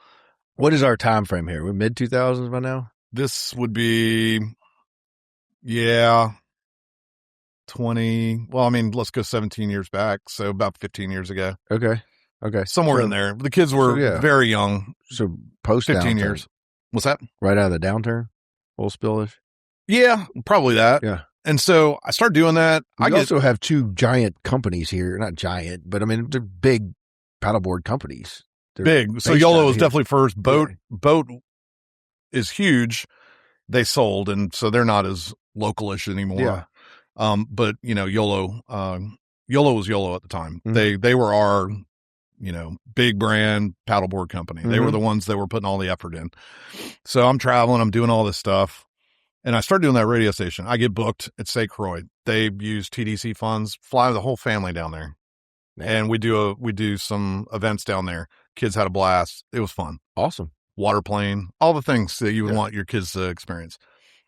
What is our time frame here? We're mid 2000s by now? This would be, 20. Well, I mean, let's go 17 years back. So about 15 years ago. Okay. Somewhere in there. The kids were very young. So post 15 years. What's that? Right out of the downturn? Oil spillish? Yeah, probably that. Yeah. And so I started doing that. I also have two giant companies here. Not giant, but I mean, they're big paddleboard companies. They're big. So YOLO was definitely first. Boat is huge. They sold, and so they're not as localish anymore. Yeah. But YOLO was YOLO at the time. Mm-hmm. They were our, big brand paddleboard company. Mm-hmm. They were the ones that were putting all the effort in. So I'm traveling, I'm doing all this stuff, and I started doing that radio station. I get booked at St. Croix. They use TDC funds, fly the whole family down there. And we do some events down there. Kids had a blast. It was fun. Awesome. Water plane, all the things that you would want your kids to experience.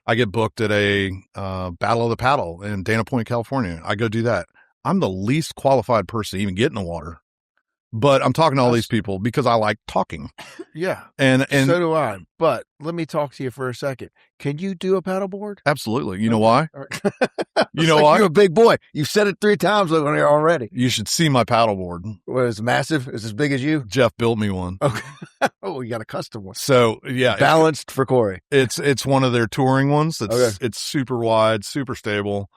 I get booked at a Battle of the Paddle in Dana Point, California. I go do that. I'm the least qualified person to even get in the water. But I'm talking to all these people because I like talking. Yeah. And so do I. But let me talk to you for a second. Can you do a paddleboard? Absolutely. You know why? You know why? You're a big boy. You've said it 3 times on here already. You should see my paddleboard. What, is it massive? Is it as big as you? Jeff built me one. Okay. Oh, you got a custom one. So yeah. Balanced for Cory. It's one of their touring ones. It's super wide, super stable.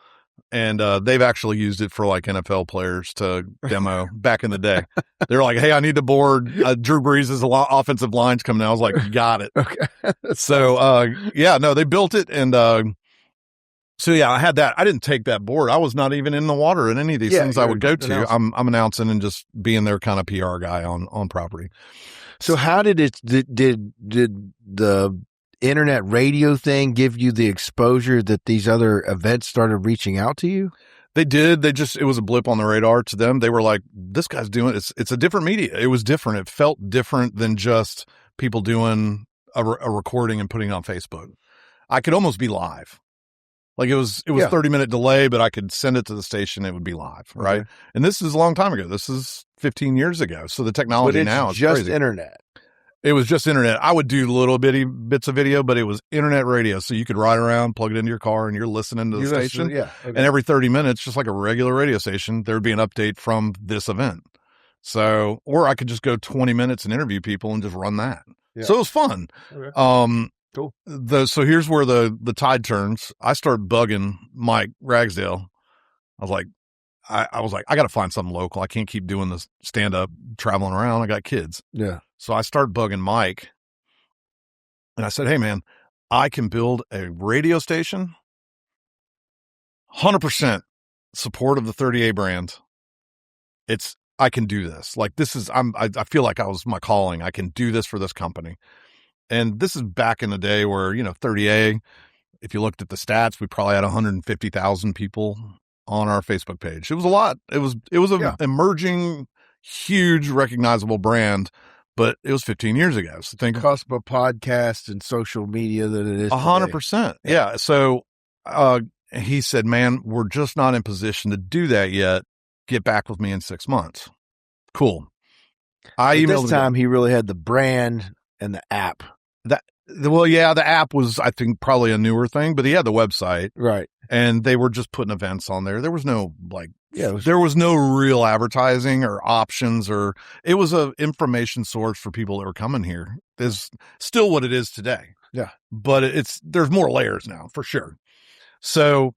And they've actually used it for like NFL players to demo back in the day. They're like, hey, I need to board Drew Brees' offensive line's coming out. I was like, got it. Okay. So, they built it. And I had that. I didn't take that board. I was not even in the water in any of these things I would go to. I'm announcing and just being their kind of PR guy on property. So how did the internet radio thing give you the exposure that these other events started reaching out to you? They did. It was a blip on the radar to them. They were like, this guy's doing it's a different media. It was different. It felt different than just people doing a recording and putting it on Facebook. I could almost be live. Like it was 30-minute delay, but I could send it to the station. It would be live. Right. Okay. And this is a long time ago. This is 15 years ago. So the technology now is just crazy. Internet. It was just internet. I would do little bits of video, but it was internet radio. So you could ride around, plug it into your car, and you're listening to the station. Okay. And every 30 minutes, just like a regular radio station, there would be an update from this event. So, or I could just go 20 minutes and interview people and just run that. Yeah. So it was fun. Okay. Cool. So here's where the tide turns. I started bugging Mike Ragsdale. I was like, I got to find something local. I can't keep doing this stand up traveling around. I got kids. Yeah. So I started bugging Mike and I said, hey man, I can build a radio station, 100% support of the 30A brand. I can do this. Like this is, I feel like I was my calling. I can do this for this company. And this is back in the day where, 30A, if you looked at the stats, we probably had 150,000 people on our Facebook page. It was a lot. It was an emerging, huge, recognizable brand, but it was 15 years ago. So think cost of a podcast and social media that it is 100%. Yeah. So he said, man, we're just not in position to do that yet. Get back with me in 6 months. Cool. This time he really had the brand and the app. The app was, I think, probably a newer thing, but he had the website. Right. And they were just putting events on there. There was no there was no real advertising or options, or it was a information source for people that were coming here. It's still what it is today. Yeah. But there's more layers now for sure. So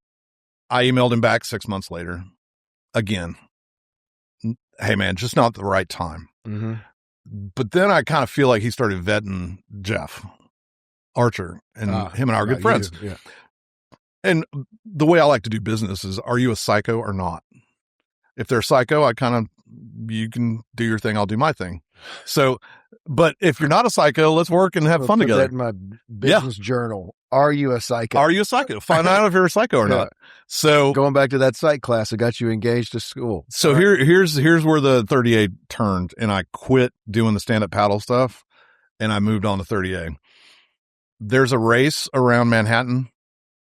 I emailed him back 6 months later. Again, hey man, just not the right time. Mm-hmm. But then I kind of feel like he started vetting Jeff Archer, and him and I are good friends. Yeah. And the way I like to do business is, are you a psycho or not? If they're psycho, you can do your thing, I'll do my thing. So, but if you're not a psycho, let's work and have fun together. That in my business journal. Are you a psycho? Are you a psycho? Find out if you're a psycho or not. So going back to that psych class that got you engaged to school. So here's where the 30A turned, and I quit doing the stand-up paddle stuff, and I moved on to 30A. There's a race around Manhattan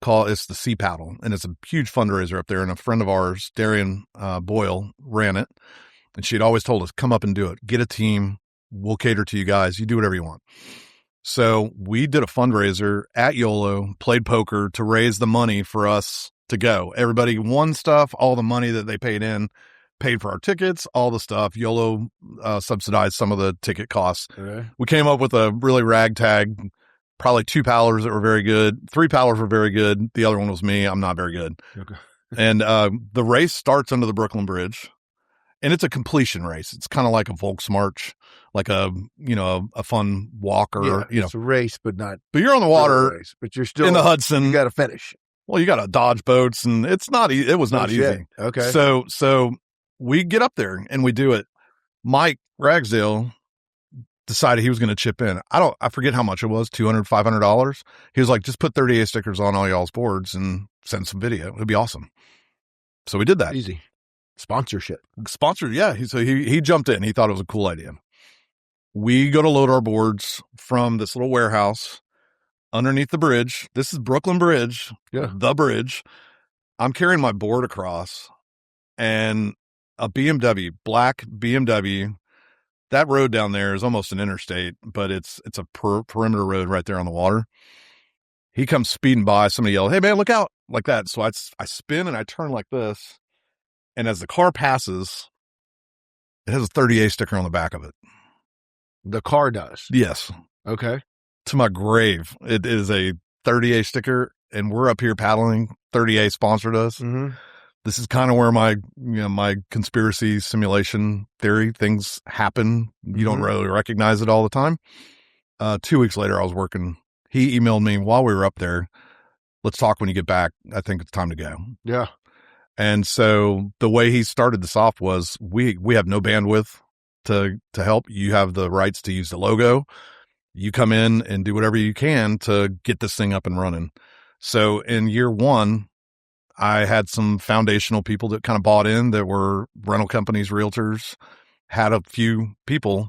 it's the Sea Paddle, and it's a huge fundraiser up there. And a friend of ours, Darian Boyle, ran it, and she'd always told us, "Come up and do it. Get a team. We'll cater to you guys. You do whatever you want." So we did a fundraiser at YOLO, played poker to raise the money for us to go. Everybody won stuff, all the money that they paid in, paid for our tickets, all the stuff. YOLO subsidized some of the ticket costs. Okay. We came up with a really ragtag, probably 2 paddlers that were very good. 3 paddlers were very good. The other one was me. I'm not very good. Okay. And the race starts under the Brooklyn Bridge. And it's a completion race. It's kind of like a Volksmarch, like a fun walk, or it's a race, but you're on the water, race, but you're still in the Hudson. You got to finish. Well, you got to dodge boats, and it was not easy. Okay. So we get up there and we do it. Mike Ragsdale decided he was going to chip in. I forget how much it was, $200, $500. He was like, just put 30A stickers on all y'all's boards and send some video. It'd be awesome. So we did that. Easy. Sponsored, yeah. He jumped in. He thought it was a cool idea. We go to load our boards from this little warehouse underneath the bridge. This is Brooklyn Bridge, the bridge. I'm carrying my board across, and a BMW, black BMW. That road down there is almost an interstate, but it's a perimeter road right there on the water. He comes speeding by. Somebody yelled, "Hey man, look out!" like that. So I spin and I turn like this. And as the car passes, it has a 30A sticker on the back of it. The car does? Yes. Okay. To my grave, it is a 30A sticker, and we're up here paddling. 30A sponsored us. Mm-hmm. This is kind of where my conspiracy simulation theory things happen. You don't really recognize it all the time. 2 weeks later, I was working. He emailed me while we were up there. Let's talk when you get back. I think it's time to go. Yeah. And so the way he started this off was, we have no bandwidth to help. You have the rights to use the logo. You come in and do whatever you can to get this thing up and running. So in year 1, I had some foundational people that kind of bought in, that were rental companies, realtors, had a few people.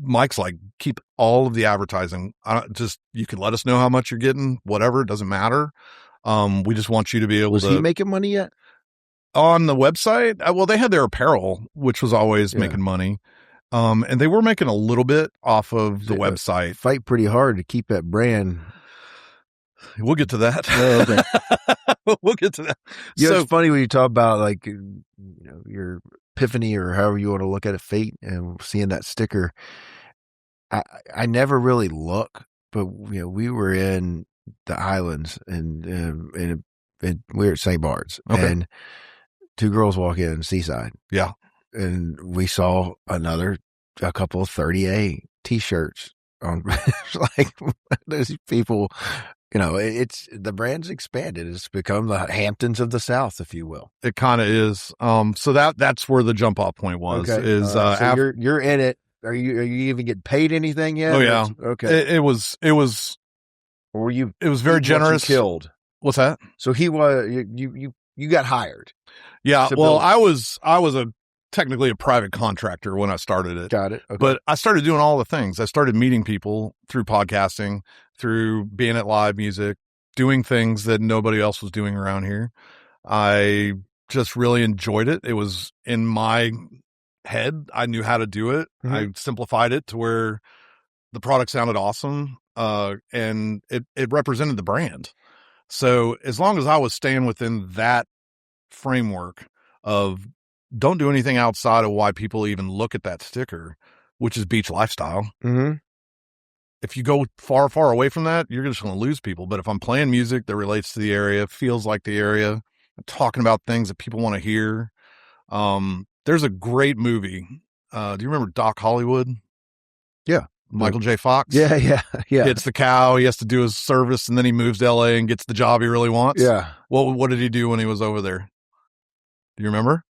Mike's like, keep all of the advertising. You can let us know how much you're getting, whatever, it doesn't matter. We just want you to be able to. Was he making money yet? On the website? Well, they had their apparel, which was always making money. And they were making a little bit off of the website. Fight pretty hard to keep that brand. We'll get to that. Oh, okay. We'll get to that. Yeah, it's funny when you talk about like your epiphany, or however you want to look at it, fate, and seeing that sticker. I never really look, but we were in the islands, and we were at St. Bart's, and 2 girls walk in Seaside. Yeah. And we saw a couple of 30A t-shirts on. Like, those people, it's the brand's expanded. It's become the Hamptons of the South, if you will. It kind of is. So that's where the jump off point was. Okay. So you're in it. Are you even getting paid anything yet? Oh yeah. Okay. It was. Or were you? It was very generous. Killed. What's that? So he was. You got hired. Yeah. Well, I was technically a private contractor when I started it. Got it. Okay. But I started doing all the things. I started meeting people through podcasting, through being at live music, doing things that nobody else was doing around here. I just really enjoyed it. It was in my head. I knew how to do it. Mm-hmm. I simplified it to where the product sounded awesome. And it represented the brand. So as long as I was staying within that framework of don't do anything outside of why people even look at that sticker, which is beach lifestyle. Mm-hmm. if you go far, far away from that, you're just going to lose people. But if I'm playing music that relates to the area, feels like the area, I'm talking about things that people want to hear. There's a great movie. Do you remember Doc Hollywood? Yeah. Michael J. Fox? Yeah. Hits the cow. He has to do his service, and then he moves to LA and gets the job he really wants. Yeah. What did he do when he was over there? Do you remember?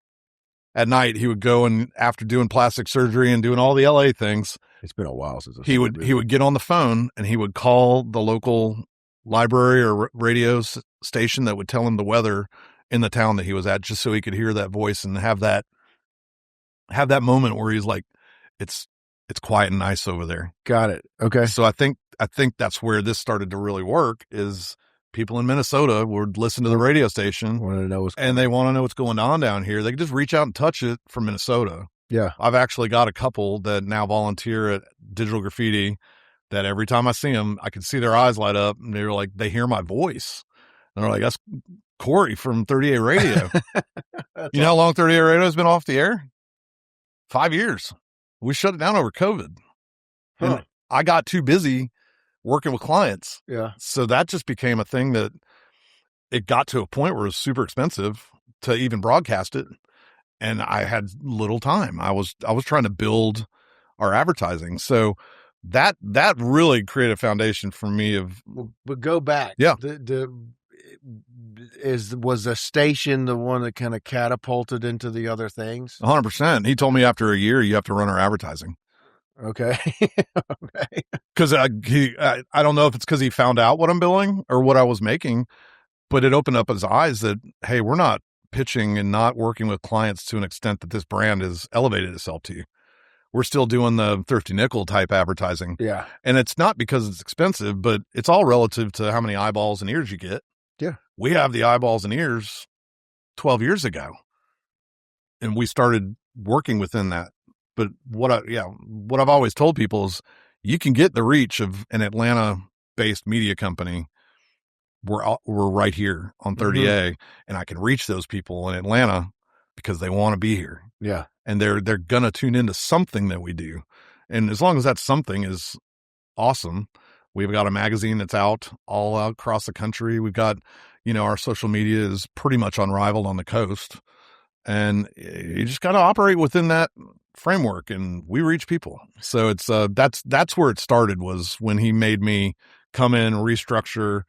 At night, he would go, and after doing plastic surgery and doing all the LA things, it's been a while since he would get on the phone and he would call the local library or radio station that would tell him the weather in the town that he was at, just so he could hear that voice and have that moment where he's like, it's quiet and nice over there. Got it. Okay. So I think that's where this started to really work, is people in Minnesota would listen to the radio station and they want to know what's going on down here. They can just reach out and touch it from Minnesota. Yeah. I've actually got a couple that now volunteer at Digital Graffiti that every time I see them, I can see their eyes light up, and they're like, they hear my voice. And they're like, that's Cory from 30A Radio. You know how long 30A Radio has been off the air? 5 years. We shut it down over COVID. And I got too busy working with clients. Yeah. So that just became a thing that it got to a point where it was super expensive to even broadcast it. And I had little time. I was trying to build our advertising. So that really created a foundation for me of. But go back. Yeah. Was the station the one that kind of catapulted into the other things? 100%. He told me after a year, you have to run our advertising. Okay. Okay. Because I don't know if it's because he found out what I'm billing or what I was making, but it opened up his eyes that, hey, we're not pitching and not working with clients to an extent that this brand has elevated itself to you. We're still doing the thrifty nickel type advertising. Yeah. And it's not because it's expensive, but it's all relative to how many eyeballs and ears you get. Yeah. We have the eyeballs and ears 12 years ago, and we started working within that. But what I've always told people is you can get the reach of an Atlanta-based media company. We're right here on 30A, and I can reach those people in Atlanta because they want to be here. Yeah. And they're going to tune into something that we do. And as long as that something is awesome, we've got a magazine that's out all out across the country. We've got, our social media is pretty much unrivaled on the coast. And you just got to operate within that framework, and we reach people. So it's that's where it started, was when he made me come in, restructure,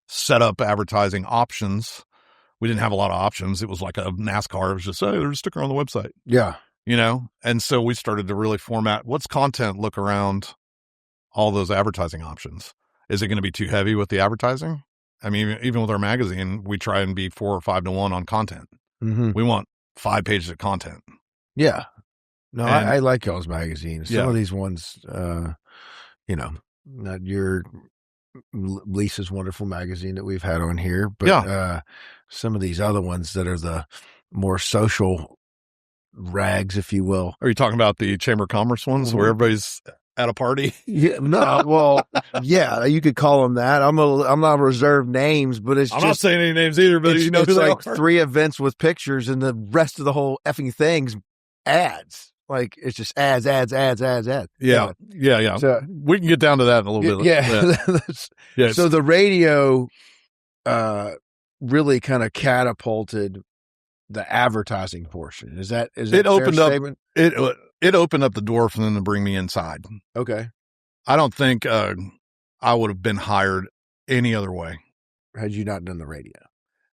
set up advertising options. We didn't have a lot of options. It was like a NASCAR. It was just, hey, there's a sticker on the website. Yeah. And so we started to really format what's content look around all those advertising options. Is it going to be too heavy with the advertising? I mean, even with our magazine, we try and be 4 or 5 to 1 on content. Mm-hmm. We want 5 pages of content. Yeah. No, I like y'all's magazines. Some of these ones, not your Lisa's wonderful magazine that we've had on here, but some of these other ones that are the more social rags, if you will. Are you talking about the Chamber of Commerce ones where everybody's at a party? Yeah, no, well, yeah, you could call them that. I'm not reserved names, but I'm not saying any names either, but you know who they like are. 3 events with pictures, and the rest of the whole effing thing's ads. Like, it's just ads. Yeah. So, we can get down to that in a little bit. Yeah. So the radio really kind of catapulted the advertising portion. Is that it opened up statement? It opened up the door for them to bring me inside. Okay. I don't think I would have been hired any other way had you not done the radio.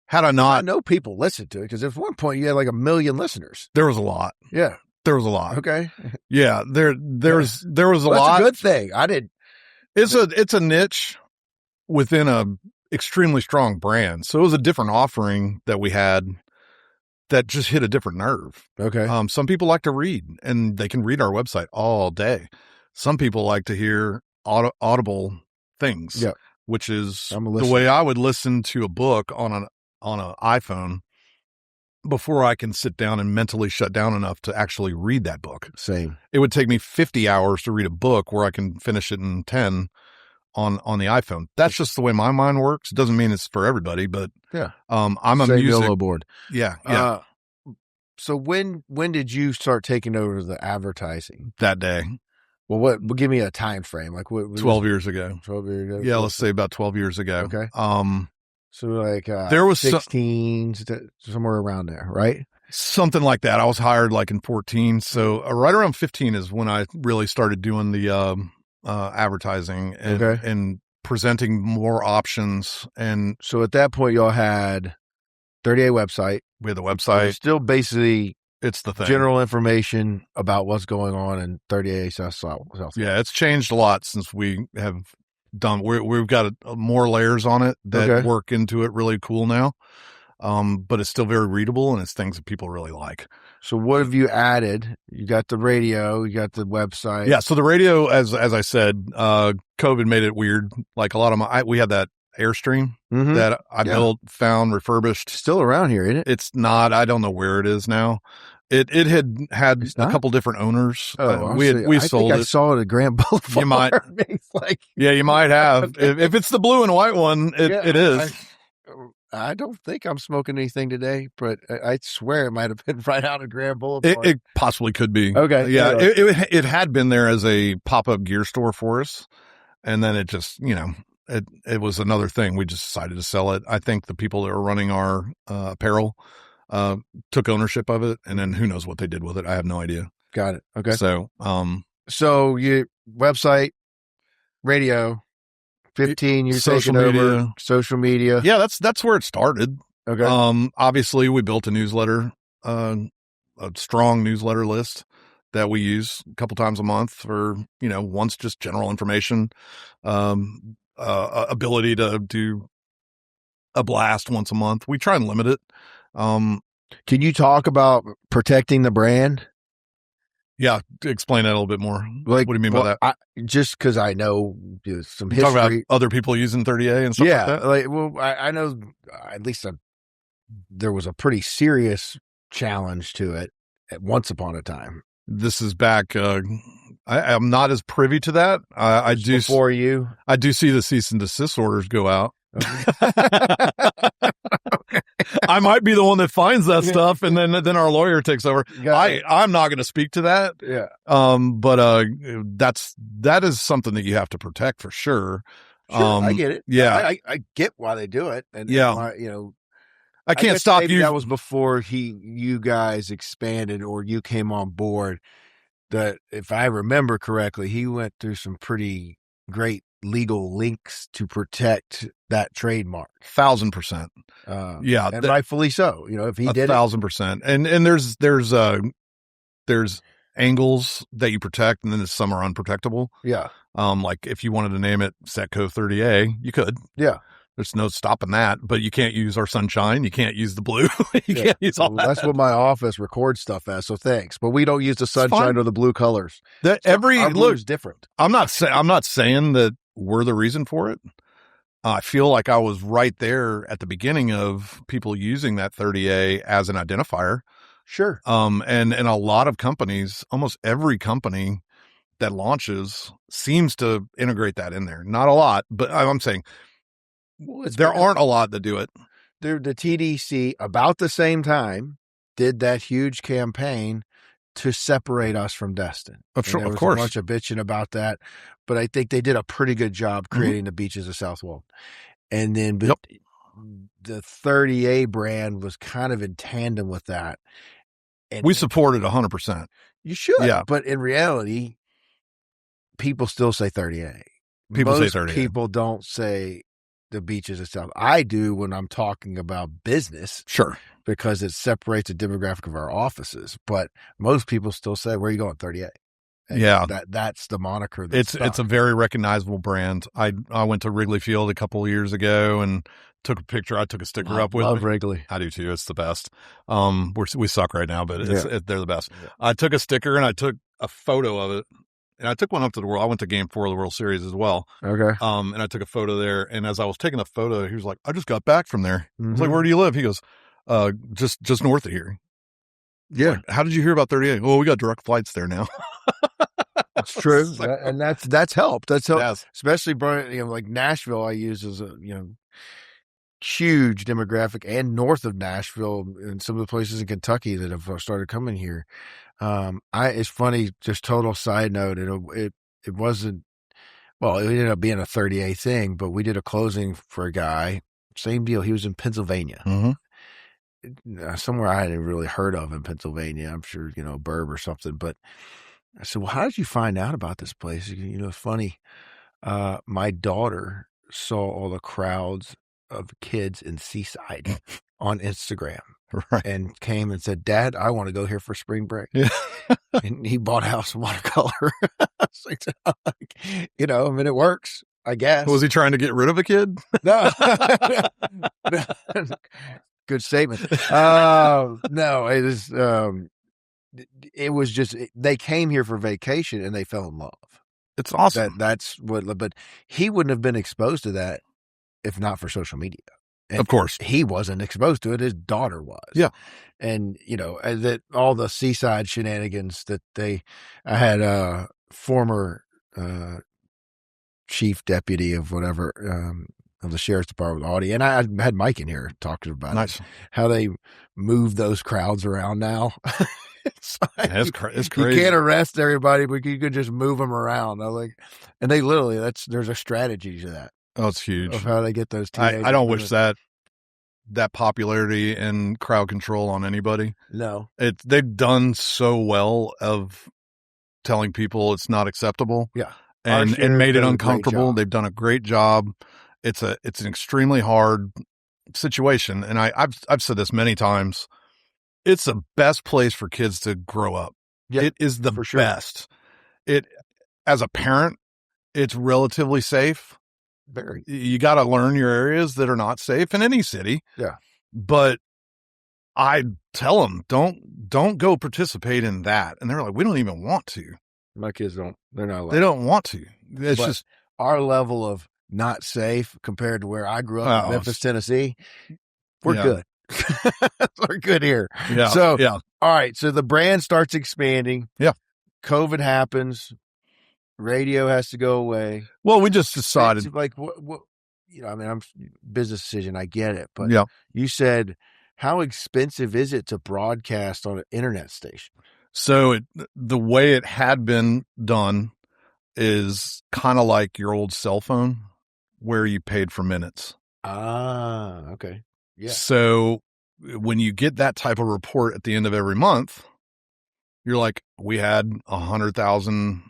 Had I not, I know people listened to it, because at one point you had like 1 million listeners. There was a lot. Yeah. There was a lot. Okay. Yeah. There was a lot. That's a good thing. It's a niche within a extremely strong brand. So it was a different offering that we had that just hit a different nerve. Okay. Some people like to read, and they can read our website all day. Some people like to hear audible things, which is the way I would listen to a book on an iPhone before I can sit down and mentally shut down enough to actually read that book. Same. It would take me 50 hours to read a book where I can finish it in 10 on the iPhone. That's just the way my mind works. It doesn't mean it's for everybody, but I'm a music YOLO board. Yeah. So when did you start taking over the advertising? That day. Well, give me a time frame. Like what? 12 years ago. 12 years ago. Yeah, let's say about 12 years ago. Okay. So like there was 16, somewhere around there, right? Something like that. I was hired like in 14. So right around 15 is when I really started doing the advertising and presenting more options. And so at that point, y'all had 30A website. We had the website. Still basically, it's the thing. General information about what's going on in 30A South. Yeah, it's changed a lot since we have done. We've got more layers on it that work into it really cool now. But it's still very readable and it's things that people really like. So what have you added? You got the radio, you got the website. Yeah. So the radio, as I said, COVID made it weird. Like a lot of we had that Airstream that I built, found, refurbished. Still around here, isn't it? It's not. I don't know where it is now. It had a couple different owners. We sold it. I saw it at Grand Boulevard. You might, you might have. If it's the blue and white one, it is. I don't think I'm smoking anything today, but I swear it might have been right out of Grand Boulevard. It possibly could be. Okay. Yeah. It had been there as a pop-up gear store for us. And then it just, it was another thing. We just decided to sell it. I think the people that were running our apparel took ownership of it, and then who knows what they did with it. I have no idea. Got it. Okay. So your website, radio, 15, you're social taking media, over social media. Yeah, that's where it started. Okay. Obviously we built a newsletter, a strong newsletter list that we use a couple times a month for, once just general information, ability to do a blast once a month. We try and limit it. Can you talk about protecting the brand? Yeah, explain that a little bit more. Like, what do you mean by that? Just because I know some history. Talk about other people using 30A and stuff like that? I know at least there was a pretty serious challenge to it at once upon a time. This is back. I'm not as privy to that. I do before you. I do see the cease and desist orders go out. I might be the one that finds that stuff, and then our lawyer takes over. I'm not going to speak to that. Yeah. But that is something that you have to protect for sure. I get it. Yeah. I get why they do it. And yeah. I can't stop you. That was before you guys expanded or you came on board. That if I remember correctly, he went through some pretty great legal links to protect that trademark. 1,000%. Yeah. And rightfully so. If he did 1,000%. And there's angles that you protect, and then some are unprotectable. Yeah. Like if you wanted to name it Setco 30A, you could. Yeah. There's no stopping that, but you can't use our sunshine. You can't use the blue. You can't use all that. That's what my office records stuff as. So thanks, but we don't use the sunshine or the blue colors. That our blue is different. I'm not saying that we're the reason for it. I feel like I was right there at the beginning of people using that 30A as an identifier. Sure. And a lot of companies, almost every company that launches seems to integrate that in there. Not a lot, but I'm saying. There aren't a lot that do it. The TDC, about the same time, did that huge campaign to separate us from Destin. Of course. A bunch of bitching about that, but I think they did a pretty good job creating the beaches of South Walton. And then the 30A brand was kind of in tandem with that. And we supported 100%. You should. Yeah. But in reality, people still say 30A. Most say 30A. People don't say the beaches itself. I do when I'm talking about business. Sure. Because it separates the demographic of our offices. But most people still say, where are you going? 30A. And yeah. That's the moniker. It's a very recognizable brand. I went to Wrigley Field a couple of years ago and took a picture. I took a sticker up with me. Love Wrigley. I do too. It's the best. We suck right now, but they're the best. Yeah. I took a sticker and I took a photo of it. And I took one up to the World. I went to Game 4 of the World Series as well. Okay. And I took a photo there. And as I was taking the photo, he was like, "I just got back from there." I was like, "Where do you live?" He goes, just north of here." Yeah. Like, how did you hear about 38? Well, we got direct flights there now. That's true. And that's helped. That's helped. Yes. Especially, like Nashville, I use as a, huge demographic, and north of Nashville and some of the places in Kentucky that have started coming here. It's funny, just total side note. It wasn't, well, it ended up being a 30A thing, but we did a closing for a guy. Same deal. He was in Pennsylvania. Somewhere I hadn't really heard of in Pennsylvania. I'm sure, Burb or something. But I said, well, how did you find out about this place? It's funny. My daughter saw all the crowds of kids in Seaside on Instagram. Right. And came and said, Dad, I want to go here for spring break. Yeah. And he bought a house in watercolor. It works, I guess. Was he trying to get rid of a kid? No. Good statement. No, it was just, they came here for vacation and they fell in love. It's awesome. But he wouldn't have been exposed to that if not for social media. And of course. He wasn't exposed to it. His daughter was. Yeah. And, that all the Seaside shenanigans that I had a former chief deputy of whatever, of the sheriff's department, Audie, and I had Mike in here talking about it, how they move those crowds around now. It's crazy. You can't arrest everybody, but you could just move them around. And they literally, there's a strategy to that. Oh, it's huge. Of how they get those teenagers. I don't wish that popularity and crowd control on anybody. No. They've done so well of telling people it's not acceptable. Yeah. And made it uncomfortable. They've done a great job. It's an extremely hard situation. And I've said this many times. It's the best place for kids to grow up. Yep, it is the best. As a parent, it's relatively safe. Very. You got to learn your areas that are not safe in any city. Yeah. But I tell them, don't go participate in that. And they're like, we don't even want to. My kids don't. They're not allowed. They don't want to. It's just our level of not safe compared to where I grew up in Memphis, Tennessee. We're good. We're good here. Yeah. So, all right. So the brand starts expanding. Yeah. COVID happens. Radio has to go away. Well, we just decided. It's like, what, I'm business decision. I get it. But you said, how expensive is it to broadcast on an internet station? So the way it had been done is kind of like your old cell phone where you paid for minutes. Ah, okay. Yeah. So when you get that type of report at the end of every month, you're like, we had 100,000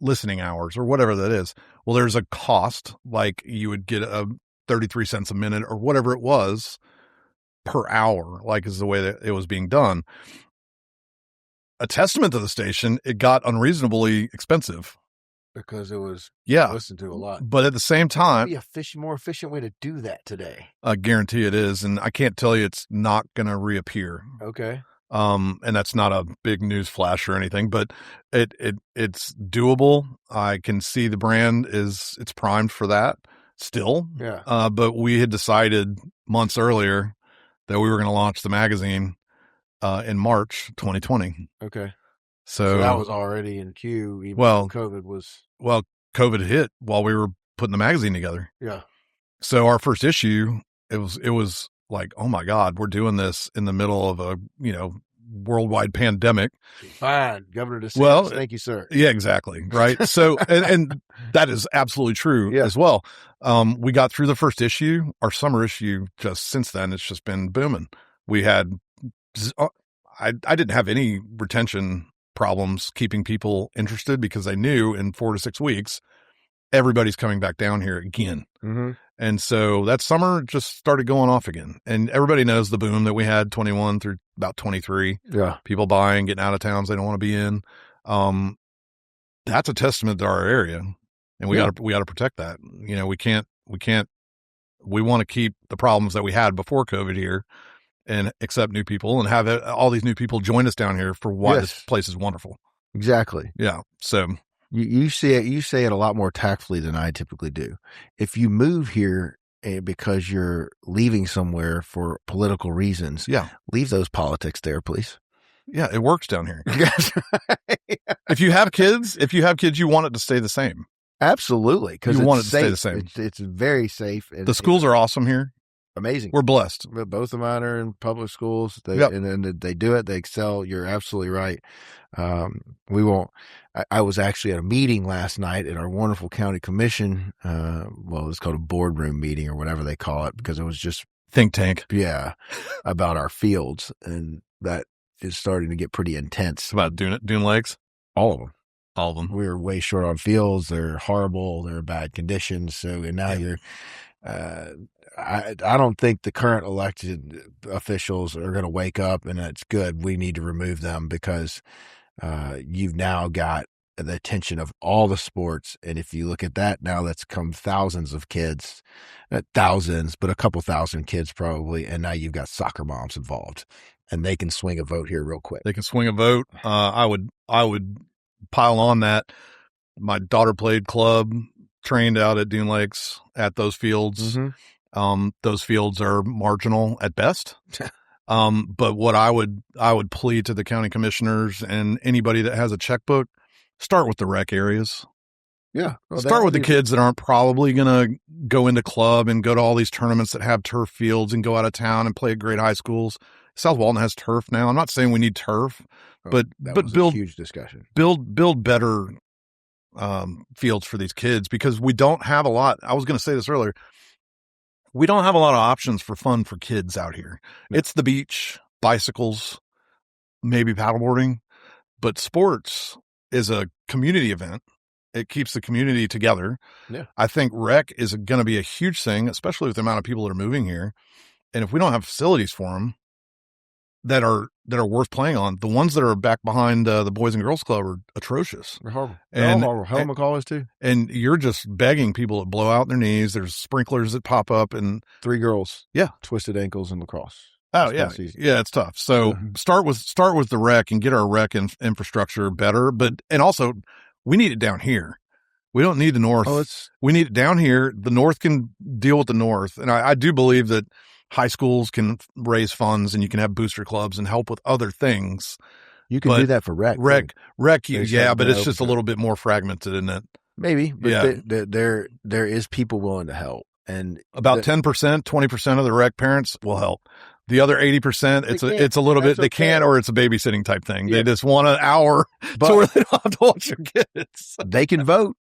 listening hours or whatever that is. Well, there's a cost, like you would get a 33 cents a minute or whatever it was per hour, like is the way that it was being done. A testament to the station, it got unreasonably expensive. Because it was listened to a lot. But at the same time, be a more efficient way to do that today. I guarantee it is. And I can't tell you it's not going to reappear. Okay. And that's not a big news flash or anything, but it's doable. I can see the brand it's primed for that still. Yeah. But we had decided months earlier that we were going to launch the magazine in March 2020. Okay. So that was already in queue. COVID hit while we were putting the magazine together. Yeah. So our first issue, it was like, oh my God, we're doing this in the middle of a, worldwide pandemic. Fine. Governor DeSantis, thank you, sir. Yeah, exactly. Right. So, and that is absolutely true as well. We got through the first issue, our summer issue, just since then, it's just been booming. We had, I didn't have any retention problems keeping people interested because I knew in 4 to 6 weeks, everybody's coming back down here again. Mm-hmm. And so that summer just started going off again. And everybody knows the boom that we had 21 through about 23. Yeah. People buying, getting out of towns they don't want to be in. That's a testament to our area. And we got to protect that. We want to keep the problems that we had before COVID here and accept new people and have all these new people join us down here for why this place is wonderful. Exactly. Yeah. So you say it a lot more tactfully than I typically do. If you move here because you're leaving somewhere for political reasons, leave those politics there, please. Yeah, it works down here. If you have kids, you want it to stay the same. Absolutely, because you want it to stay the same. It's very safe. The schools are awesome here. amazing. We're blessed. Both of mine are in public schools. Yep. And they do it. They excel. You're absolutely right. We won't. I was actually at a meeting last night at our wonderful county commission. Well, it's called a boardroom meeting or whatever they call it, because it was just think tank. Yeah, about our fields, and that is starting to get pretty intense. It's about Dune Lakes. All of them. All of them. We were way short on fields. They're horrible. They're bad conditions. So, and now you're. I don't think the current elected officials are going to wake up, and it's good. We need to remove them because you've now got the attention of all the sports. And if you look at that now, that's come thousands of kids, not thousands, but a couple thousand kids probably. And now you've got soccer moms involved, and they can swing a vote here real quick. They can swing a vote. I would pile on that. My daughter played club, trained out at Dune Lakes at those fields. Mm-hmm. Those fields are marginal at best. But what I would plead to the county commissioners and anybody that has a checkbook, start with the rec areas. Yeah. Well, start with the kids that aren't probably going to go into club and go to all these tournaments that have turf fields and go out of town and play at great high schools. South Walton has turf now. I'm not saying we need turf, but build a huge discussion. Build better fields for these kids, because we don't have a lot. I was going to say this earlier. We don't have a lot of options for fun for kids out here. No. It's the beach, bicycles, maybe paddleboarding, but sports is a community event. It keeps the community together. Yeah. I think rec is going to be a huge thing, especially with the amount of people that are moving here. And if we don't have facilities for them that are worth playing on, the ones that are back behind the Boys and Girls Club are atrocious. They're horrible. Helen McCall is too. And you're just begging people to blow out their knees. There's sprinklers that pop up, and 3 girls. Yeah. Twisted ankles in lacrosse. Oh yeah. Yeah. It's tough. So start with the rec and get our rec infrastructure better. And also we need it down here. We don't need the north. We need it down here. The north can deal with the north. And I do believe that high schools can raise funds and you can have booster clubs and help with other things. You can do that for rec. Yeah, but it's just a little bit more fragmented, isn't it? Maybe, but there is people willing to help. And about 10%, 20% of the rec parents will help. The other 80%, it's a little bit, they can't, or it's a babysitting type thing. Yeah. They just want an hour to where they don't have to watch your kids. They can vote.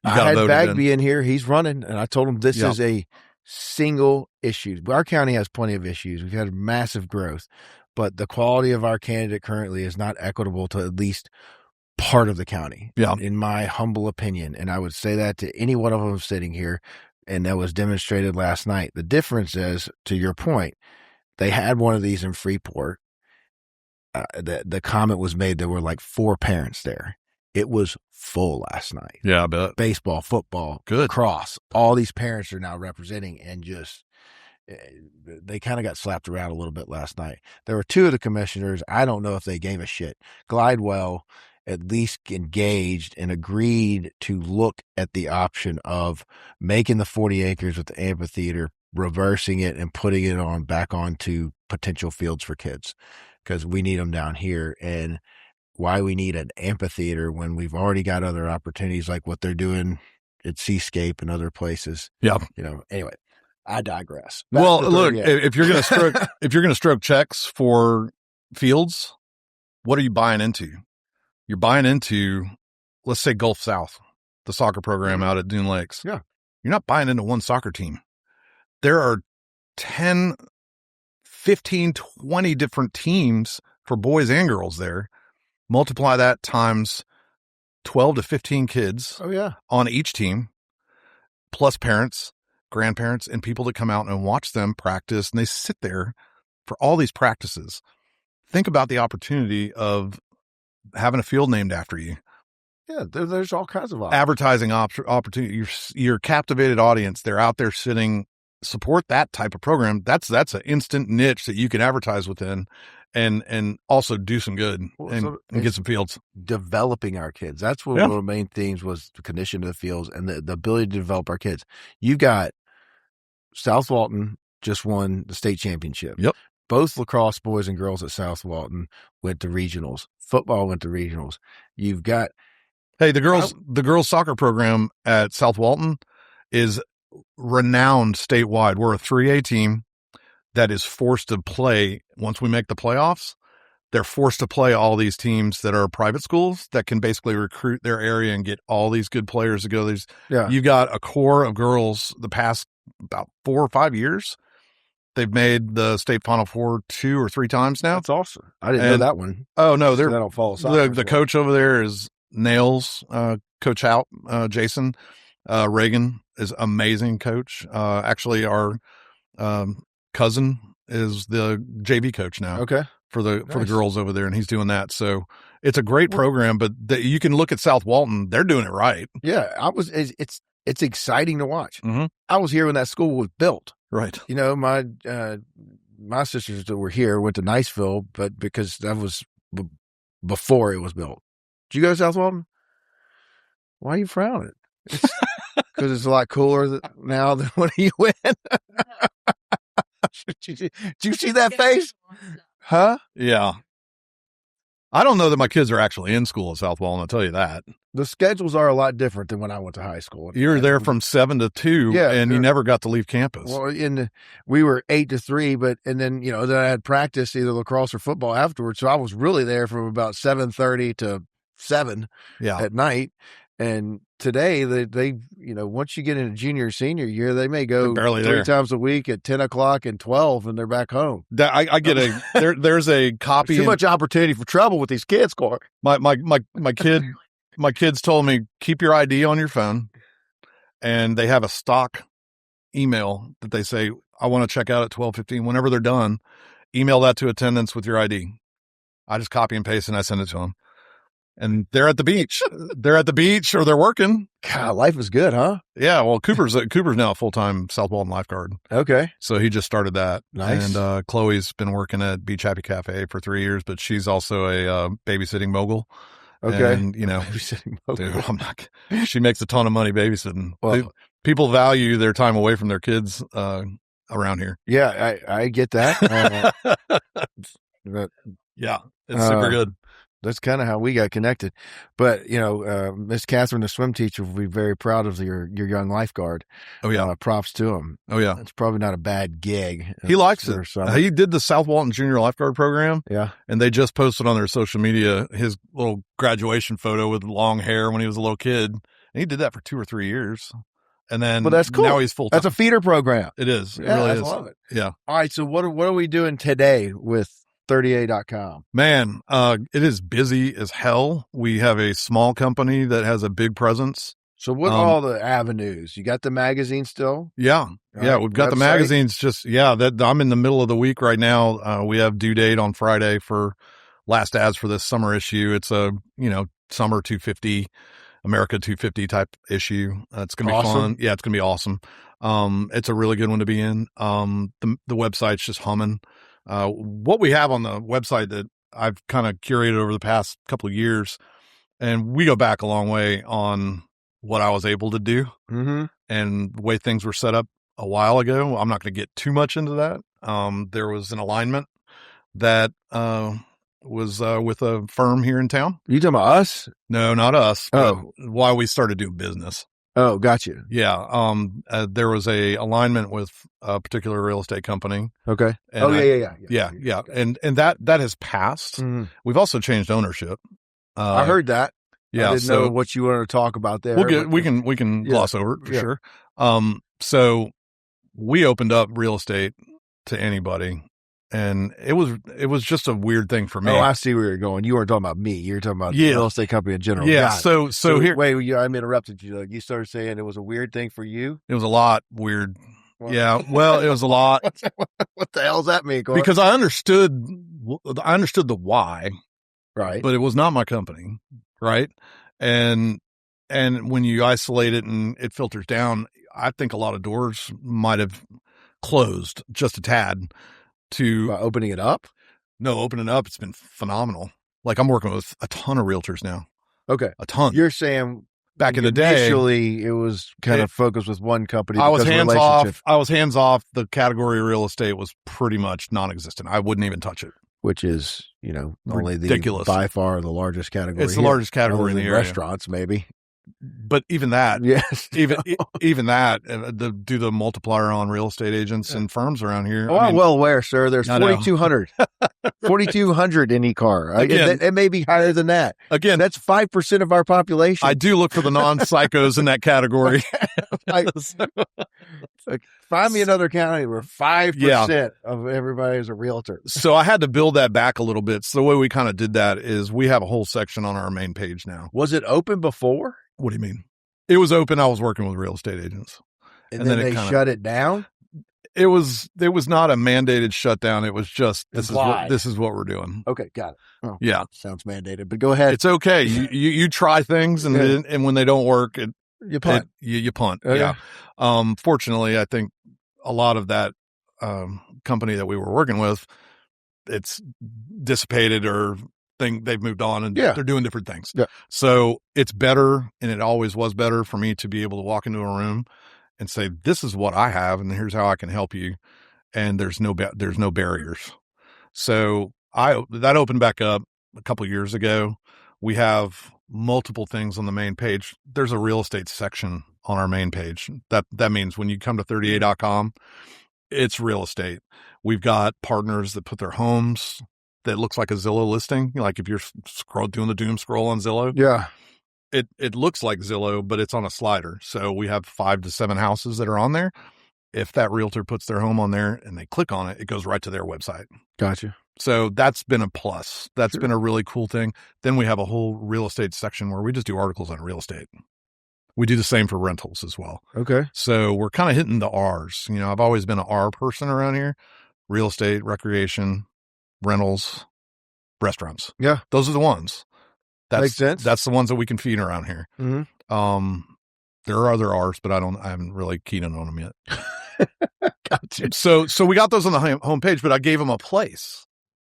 I had Bagby in here. He's running, and I told him this is a single issue. Our county has plenty of issues. We've had massive growth, but the quality of our candidate currently is not equitable to at least part of the county, in my humble opinion. And I would say that to any one of them sitting here, and that was demonstrated last night. The difference is, to your point, they had one of these in Freeport. The comment was made, there were like 4 parents there. It was full last night. Yeah, I bet. Baseball, football, lacrosse. All these parents are now representing, and just they kind of got slapped around a little bit last night. There were 2 of the commissioners. I don't know if they gave a shit. Glidewell at least engaged and agreed to look at the option of making the 40 acres with the amphitheater, reversing it and putting it back onto potential fields for kids, because we need them down here. And why we need an amphitheater when we've already got other opportunities like what they're doing at Seascape and other places. Yeah. Anyway, I digress. Well, look, if you're going to stroke checks for fields, what are you buying into? You're buying into, let's say, Gulf South, the soccer program out at Dune Lakes. Yeah. You're not buying into one soccer team. There are 10, 15, 20 different teams for boys and girls there. Multiply that times 12 to 15 kids on each team, plus parents, grandparents, and people that come out and watch them practice, and they sit there for all these practices. Think about the opportunity of having a field named after you. Yeah, there's all kinds of advertising opportunity. Your captivated audience, they're out there sitting. Support that type of program. That's an instant niche that you can advertise within, and also do some good and get some fields. Developing our kids. That's one of the main things, was the condition of the fields and the ability to develop our kids. You've got South Walton just won the state championship. Yep. Both lacrosse boys and girls at South Walton went to regionals. Football went to regionals. You've got the girls soccer program at South Walton is renowned statewide. We're a 3A team. that is forced to play once we make the playoffs. They're forced to play all these teams that are private schools that can basically recruit their area and get all these good players to go. You got a core of girls the past about 4 or 5 years. They've made the state Final Four 2 or 3 times now. That's awesome. I didn't know that one. Oh no, I don't follow soccer. The coach over there is Nails, Coach Out, Jason Reagan is amazing coach. Actually, our cousin is the JV coach now. Okay. For the girls over there, and he's doing that. So it's a great program, but you can look at South Walton; they're doing it right. Yeah, it's exciting to watch. Mm-hmm. I was here when that school was built. Right. You know, my sisters that were here went to Niceville, but because that was before it was built. Did you go to South Walton? Why are you frowning? Because it's a lot cooler now than when you went. Did you see that face? Huh? Yeah. I don't know that my kids are actually in school at South Walton, I'll tell you that. The schedules are a lot different than when I went to high school. You were there from 7 to 2, and you never got to leave campus. Well, we were 8 to 3, and then then I had practice, either lacrosse or football afterwards. So I was really there from about 7:30 to 7 at night. And today, they once you get into junior or senior year, they may go 3 times a week at 10 o'clock and 12, and they're back home. I get there's a copy. Too much opportunity for trouble with these kids, Cory. My kids told me, keep your ID on your phone, and they have a stock email that they say, I want to check out at 12:15. Whenever they're done, email that to attendance with your ID. I just copy and paste and I send it to them. And they're at the beach. They're at the beach or they're working. God, life is good, huh? Yeah. Well, Cooper's now a full-time South Walton lifeguard. Okay. So he just started that. Nice. And Chloe's been working at Beach Happy Cafe for 3 years, but she's also a babysitting mogul. Okay. And, babysitting mogul. Dude, she makes a ton of money babysitting. Well, people value their time away from their kids around here. Yeah, I get that. Yeah, it's super good. That's kind of how we got connected. But, Miss Catherine, the swim teacher, will be very proud of your young lifeguard. Oh, yeah. Props to him. Oh, yeah. It's probably not a bad gig. He likes it. He did the South Walton Junior Lifeguard Program. Yeah. And they just posted on their social media his little graduation photo with long hair when he was a little kid. And he did that for 2 or 3 years. And then that's cool. Now he's full-time. That's a feeder program. It is. It really is. I love it. Yeah. All right. So what are we doing today with 30A.com? Man, it is busy as hell. We have a small company that has a big presence. So what are all the avenues? You got the magazine still? Yeah. We've got the magazines that I'm in the middle of the week right now. We have due date on Friday for last ads for this summer issue. It's a, summer 250, America 250 type issue. It's going to be fun. Yeah, it's going to be awesome. It's a really good one to be in. The website's just humming. What we have on the website that I've kind of curated over the past couple of years, and we go back a long way on what I was able to do and the way things were set up a while ago. I'm not going to get too much into that. There was an alignment that was with a firm here in town. You talking about us? No, not us. Oh. Why we started doing business. Oh, got you. Yeah. There was a alignment with a particular real estate company. Okay. And Yeah. And that has passed. Mm-hmm. We've also changed ownership. I heard that. Yeah. I didn't know what you wanted to talk about there. We can gloss over it for sure. So we opened up real estate to anybody. And it was just a weird thing for me. Oh, I see where you're going. You weren't talking about me. You're talking about the real estate company in general. Yeah. So here. Wait, I interrupted you. You started saying it was a weird thing for you. It was a lot weird. Well, yeah. Well, it was a lot. What the hell does that mean, Cory? Because I understood the why. Right. But it was not my company. Right. And when you isolate it and it filters down, I think a lot of doors might have closed just a tad. By opening it up? No, opening up. It's been phenomenal. Like I'm working with a ton of realtors now. Okay. A ton. You're saying back in the day, initially it was kind of focused with one company. I was hands off. The category of real estate was pretty much non-existent. I wouldn't even touch it. Which is, only ridiculous. By far the largest category. It's the largest category in the area. Restaurants, maybe. but even that, yes, even that, do the multiplier on real estate agents and firms around here. Oh, I'm well aware, sir. There's 4,200 in e-car. It may be higher than that. Again, that's 5% of our population. I do look for the non-psychos in that category. Find me another county where 5% of everybody is a realtor. So I had to build that back a little bit. So the way we kind of did that is we have a whole section on our main page now. Was it open before? What do you mean? It was open. I was working with real estate agents. And then they shut it down? It was not a mandated shutdown. It was just, this is what we're doing. Okay. Got it. Oh, yeah. Sounds mandated, but go ahead. It's okay. You try things and when they don't work, you punt. You punt. Okay. Yeah. Fortunately, I think a lot of that, company that we were working with, it's dissipated or they've moved on and they're doing different things. Yeah. So it's better, and it always was better for me to be able to walk into a room and say, this is what I have and here's how I can help you. And there's no barriers. So that opened back up a couple of years ago. We have multiple things on the main page. There's a real estate section on our main page. That means when you come to 30A.com, it's real estate. We've got partners that put their homes that looks like a Zillow listing. Like if you're doing the doom scroll on Zillow. Yeah. It looks like Zillow, but it's on a slider. So we have 5 to 7 houses that are on there. If that realtor puts their home on there and they click on it, it goes right to their website. Gotcha. So that's been a plus. That's been a really cool thing. Then we have a whole real estate section where we just do articles on real estate. We do the same for rentals as well. Okay. So we're kind of hitting the R's. I've always been an R person around here. Real estate, recreation, rentals, restaurants. Yeah. Those are the ones. Makes sense. That's the ones that we can feed around here. Mm-hmm. There are other R's, but I haven't really keyed in on them yet. Gotcha. So we got those on the homepage, but I gave them a place.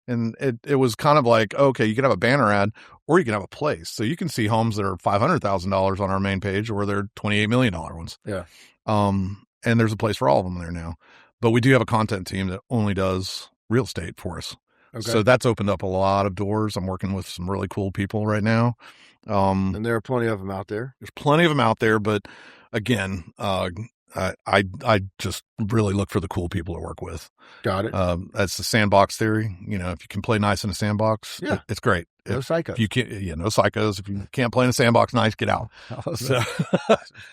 And it was kind of like, okay, you can have a banner ad or you can have a place. So you can see homes that are $500,000 on our main page or they're $28 million ones. Yeah. And there's a place for all of them there now. But we do have a content team that only does real estate for us. Okay. So that's opened up a lot of doors. I'm working with some really cool people right now. And there are plenty of them out there. There's plenty of them out there, but again, I just really look for the cool people to work with. Got it. That's the sandbox theory. If you can play nice in a sandbox, it's great. No psychos. You can't, no psychos. If you can't play in a sandbox nice, get out.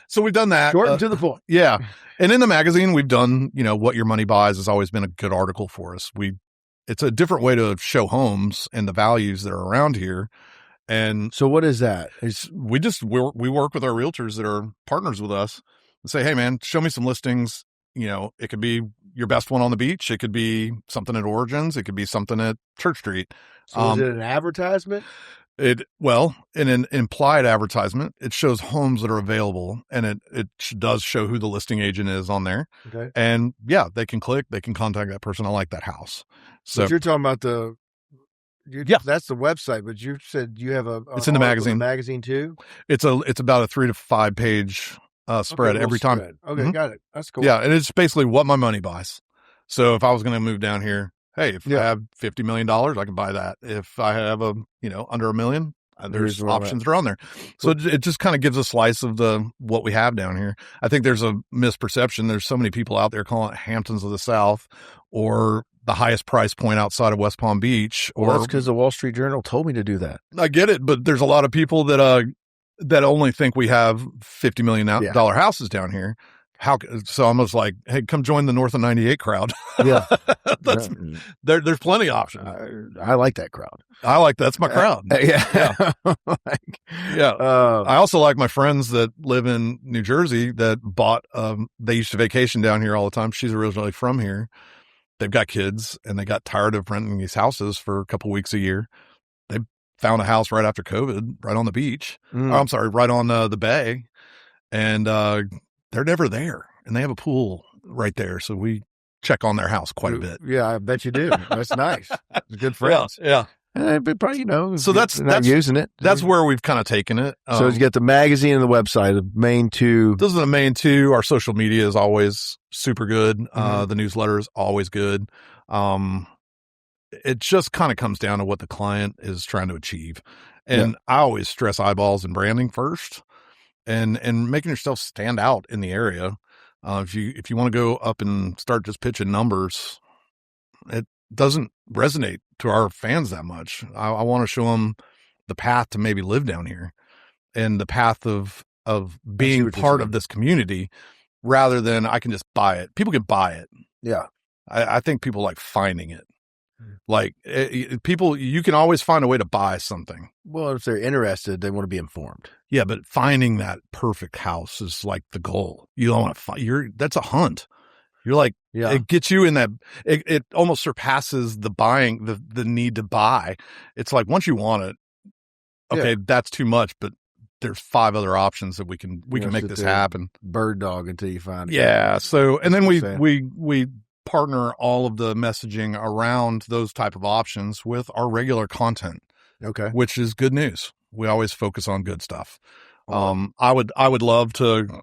So we've done that. Short and to the point. Yeah. And in the magazine, we've done, What Your Money Buys has always been a good article for us. It's a different way to show homes and the values that are around here. And so what is that? We work with our realtors that are partners with us and say, hey man, show me some listings. It could be your best one on the beach. It could be something at Origins. It could be something at Church Street. So is it an advertisement? In an implied advertisement, it shows homes that are available, and it does show who the listing agent is on there. Okay. And they can click, they can contact that person. I like that house. So but you're talking about that's the website, but you said you have it's in the magazine. Magazine too. It's about a 3 to 5 page spread every time. Okay, got it. That's cool. Yeah, and it's basically what my money buys. So if I was going to move down here, hey, if I have $50 million, I can buy that. If I have under $1 million, there's options that are on there. So it just kind of gives a slice of what we have down here. I think there's a misperception. There's so many people out there calling it Hamptons of the South or the highest price point outside of West Palm Beach. Well, that's because the Wall Street Journal told me to do that. I get it, but there's a lot of people that only think we have $50 million houses down here. So I'm just like, hey, come join the North of 98 crowd. Yeah. There's plenty of options. I like that crowd. That's my crowd. Yeah. I also like my friends that live in New Jersey that bought, they used to vacation down here all the time. She's originally from here. They've got kids and they got tired of renting these houses for a couple weeks a year. They found a house right after COVID, right on the beach. Right on the bay. And, they're never there, and they have a pool right there. So we check on their house quite a bit. Yeah, I bet you do. That's nice. It's good friends. Yeah. But probably, so that's using it. That's where we've kind of taken it. So you get the magazine and the website, the main two. Those are the main two. Our social media is always super good. The newsletter is always good. It just kind of comes down to what the client is trying to achieve. And I always stress eyeballs and branding first. and making yourself stand out in the area. If you want to go up and start just pitching numbers, it doesn't resonate to our fans that much. I want to show them the path to maybe live down here and the path of being part of this community rather than I can just buy it. People can buy it. Yeah. I think people like finding it. Like people, you can always find a way to buy something. Well, if they're interested, they want to be informed. Yeah, but finding that perfect house is like the goal. You don't want to find. That's a hunt. You're like, it gets you in that. It almost surpasses the buying, the need to buy. It's like once you want it, okay, that's too much. But there's 5 other options that we can make this happen. Bird dog until you find it. Yeah. So and then we partner all of the messaging around those type of options with our regular content. Okay. Which is good news. We always focus on good stuff. I would love to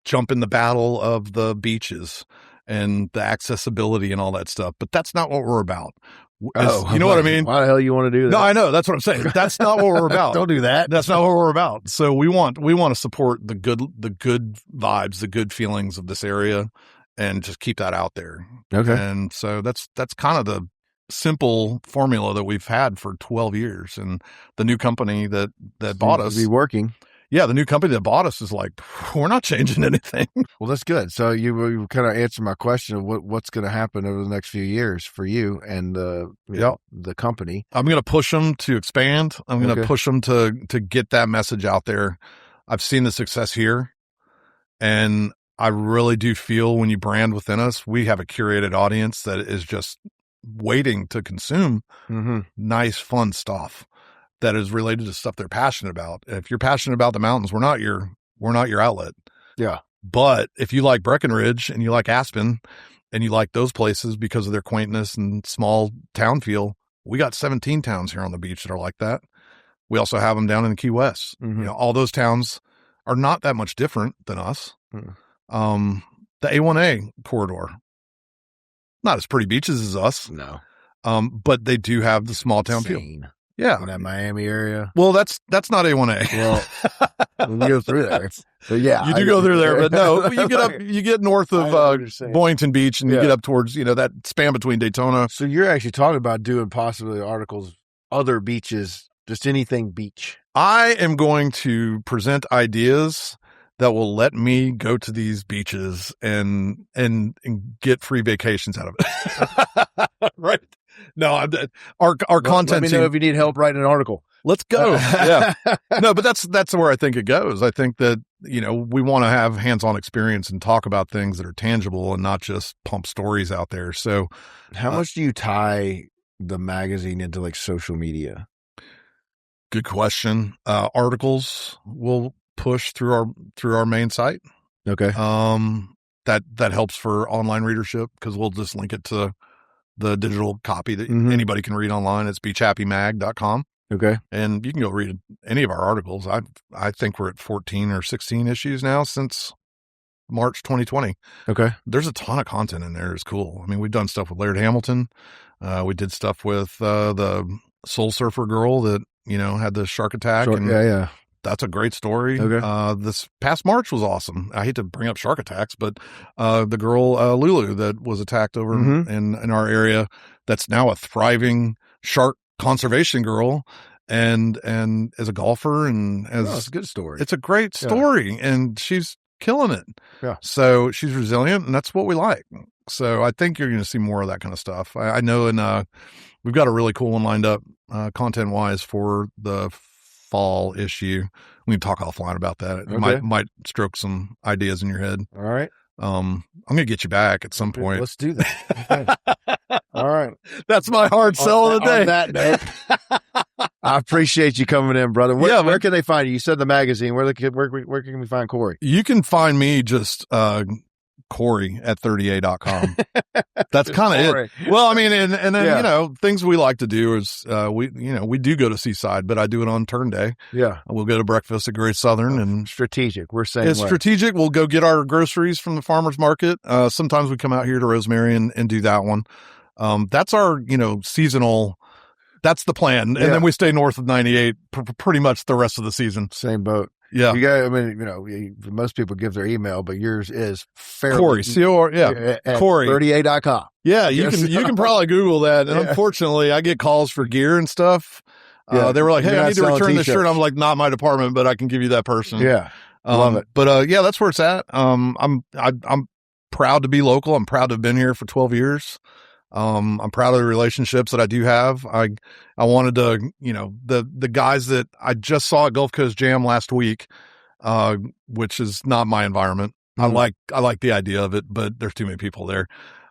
jump in the battle of the beaches and the accessibility and all that stuff, but that's not what we're about. You know what I mean? Why the hell you want to do that? No, I know. That's what I'm saying. That's not what we're about. Don't do that. That's not what we're about. So we want to support the good vibes, the good feelings of this area and just keep that out there. Okay. And so that's kind of the simple formula that we've had for 12 years. And the new company that bought us be working. Yeah, the new company that bought us is like, we're not changing anything. Well, that's good. So you kind of answered my question of what's going to happen over the next few years for you and the company. I'm going to push them to expand. I'm going to push them to get that message out there. I've seen the success here, and I really do feel when you brand within us, we have a curated audience that is just waiting to consume nice, fun stuff that is related to stuff they're passionate about. If you're passionate about the mountains, we're not your outlet. Yeah. But if you like Breckenridge and you like Aspen and you like those places because of their quaintness and small town feel, we got 17 towns here on the beach that are like that. We also have them down in the Key West. You know, all those towns are not that much different than us. The A1A corridor, not as pretty beaches as us. No. But they do have the small town feel. Yeah. In that Miami area. Well, that's not A1A. Well, we go through there. So yeah. You do go through there, but no, you get north of Boynton Beach and you get up towards, that span between Daytona. So you're actually talking about doing possibly articles, other beaches, just anything beach. I am going to present ideas that will let me go to these beaches and get free vacations out of it. Right. No, our content. Let me know if you need help writing an article. Let's go. Yeah. No, but that's where I think it goes. I think that, we want to have hands-on experience and talk about things that are tangible and not just pump stories out there. So how much do you tie the magazine into like social media? Good question. Articles will push through our main site. Okay. That helps for online readership because we'll just link it to the digital copy that anybody can read online. It's beachhappymag.com. Okay. And you can go read any of our articles. I think we're at 14 or 16 issues now since March 2020. Okay. There's a ton of content in there. It's cool. I mean, we've done stuff with Laird Hamilton. We did stuff with the Soul Surfer girl that, had the shark attack. Yeah. That's a great story. Okay. This past March was awesome. I hate to bring up shark attacks, but the girl Lulu that was attacked over in our area, that's now a thriving shark conservation girl, and as a golfer and it's a good story. It's a great story, and she's killing it. Yeah. So she's resilient, and that's what we like. So I think you're going to see more of that kind of stuff. I know, and we've got a really cool one lined up, content wise, for the fall issue. We can talk offline about that. It might stroke some ideas in your head. All right. I'm going to get you back at some point. Let's do that. All right. That's my hard sell of the day. On that note, I appreciate you coming in, brother. Where can they find you? You said the magazine. Where can we find Cory? You can find me just Cory at 30A.com. That's kind of it. Well, I mean, and then, things we like to do is, we do go to Seaside, but I do it on turn day. Yeah. We'll go to breakfast at Great Southern and strategic. We're saying it's strategic. We'll go get our groceries from the farmer's market. Sometimes we come out here to Rosemary and do that one. That's our, seasonal. That's the plan. And then we stay north of 98 pretty much the rest of the season. Same boat. Yeah. You got, I mean, most people give their email, but yours is fairly. Cory, Cory. 30A.com. Yeah, you can probably Google that. And unfortunately, I get calls for gear and stuff. They were like, "Hey, I need to return this shirt." I'm like, "Not my department, but I can give you that person." Yeah, love it. But yeah, that's where it's at. I'm proud to be local. I'm proud to have been here for 12 years. I'm proud of the relationships that I do have. I wanted to, the guys that I just saw at Gulf Coast Jam last week, which is not my environment. I like the idea of it, but there's too many people there.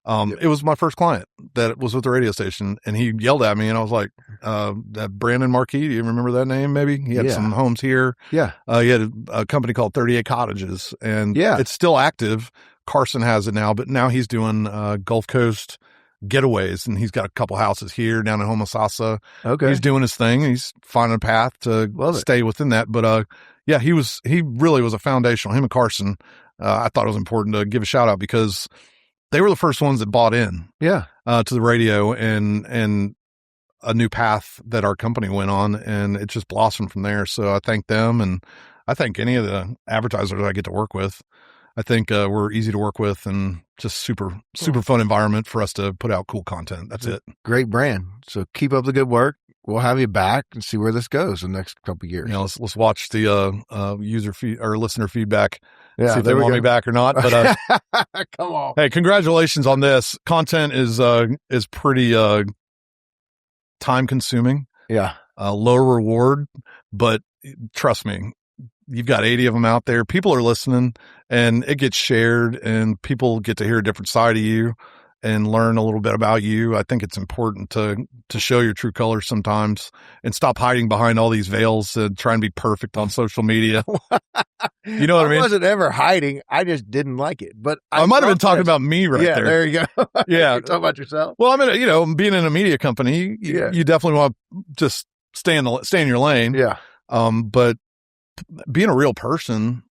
It was my first client that was with the radio station, and he yelled at me, and I was like, that Brandon Marquis, do you remember that name? Maybe he had some homes here. Yeah. He had a company called 30A Cottages, and it's still active. Carson has it now, but now he's doing, Gulf Coast getaways, and he's got a couple houses here down in Homosassa. Okay. He's doing his thing. He's finding a path to stay within that. But, he really was a foundational, him and Carson. I thought it was important to give a shout out because they were the first ones that bought in to the radio and a new path that our company went on, and it just blossomed from there. So I thank them, and I thank any of the advertisers I get to work with. I think we're easy to work with and just super fun environment for us to put out cool content. That's it. Great brand. So keep up the good work. We'll have you back and see where this goes in the next couple of years. Let's watch the user or listener feedback. Yeah, see if they want me back or not. But come on. Hey, congratulations on this. Content is pretty time consuming. Yeah. Low reward, but trust me, you've got 80 of them out there. People are listening, and it gets shared, and people get to hear a different side of you and learn a little bit about you. I think it's important to show your true colors sometimes and stop hiding behind all these veils and try and be perfect on social media. You know what I mean? I wasn't ever hiding. I just didn't like it. But I might have been talking about me there. There you go. Yeah. You're talking about yourself. Well, I mean, being in a media company, you definitely want to just stay in your lane. Yeah. But being a real person,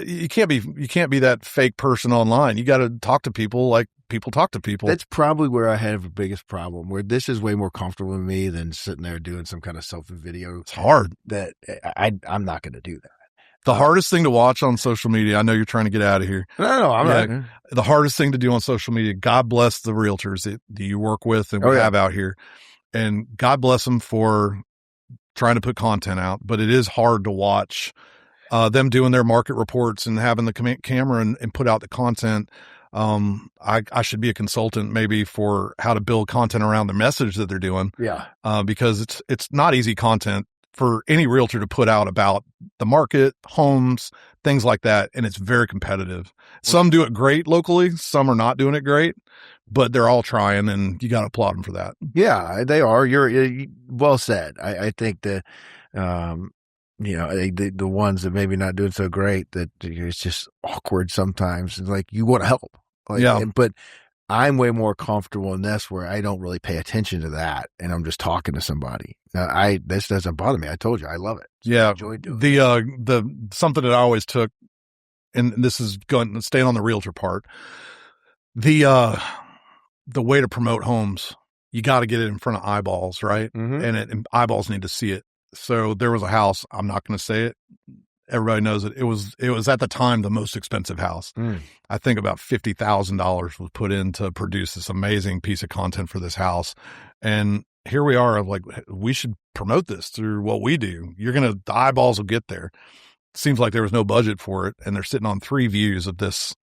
you can't be that fake person online. You got to talk to people like people talk to people. That's probably where I have the biggest problem, where this is way more comfortable with me than sitting there doing some kind of selfie video. It's hard. That I'm not going to do that. The hardest thing to watch on social media, I know you're trying to get out of here. No, I'm not. The hardest thing to do on social media, God bless the realtors that you work with and we have out here. And God bless them for trying to put content out, but it is hard to watch them doing their market reports and having the camera and put out the content. I should be a consultant maybe for how to build content around the message that they're doing. Yeah. Because it's not easy content for any realtor to put out about the market, homes, things like that. And it's very competitive. Some do it great locally. Some are not doing it great, but they're all trying, and you got to applaud them for that. Yeah, they are. You're well said. I think the ones that maybe not doing so great, that it's just awkward sometimes. It's like you want to help. But I'm way more comfortable in this where I don't really pay attention to that, and I'm just talking to somebody. This doesn't bother me. I told you I love it. So I enjoy doing it. The something that I always took, and this is staying on the realtor part. The way to promote homes, you got to get it in front of eyeballs, right? Mm-hmm. And eyeballs need to see it. So there was a house. I'm not going to say it. Everybody knows it. It was at the time the most expensive house. I think about $50,000 was put in to produce this amazing piece of content for this house. And here we are, like, we should promote this through what we do. The eyeballs will get there. Seems like there was no budget for it, and they're sitting on 3 views of this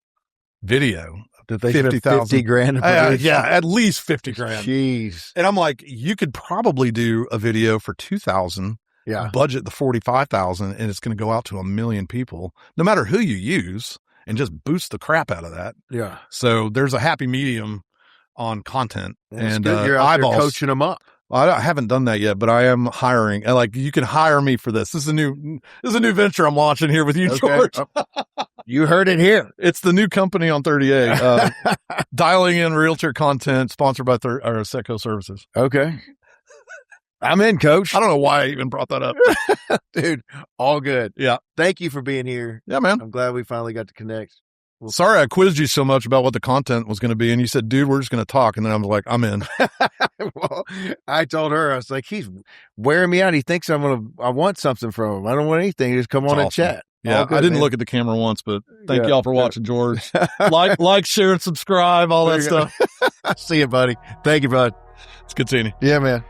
video. Did they spend $50,000? Yeah, at least $50,000. Jeez. And I'm like, you could probably do a video for $2,000. Yeah. Budget the $45,000, and it's going to go out to 1 million people, no matter who you use, and just boost the crap out of that. Yeah. So there's a happy medium on content, and you're out there coaching them up. I haven't done that yet, but I am hiring. And like, you can hire me for this. This is a new venture I'm launching here with you, George. You heard it here. It's the new company on 30A. Dialing in realtor content, sponsored by Setco Services. Okay. I'm in, Coach. I don't know why I even brought that up. Dude, all good. Yeah. Thank you for being here. Yeah, man. I'm glad we finally got to connect. Sorry I quizzed you so much about what the content was going to be, and you said, dude, we're just going to talk. And then I was like, I'm in. Well, I told her, I was like, he's wearing me out. He thinks I want something from him. I don't want anything. Just come on and chat. Yeah, good, I didn't look at the camera once, but thank y'all for watching, George. like, share, and subscribe, all that stuff. See you, buddy. Thank you, bud. It's good seeing you. Yeah, man.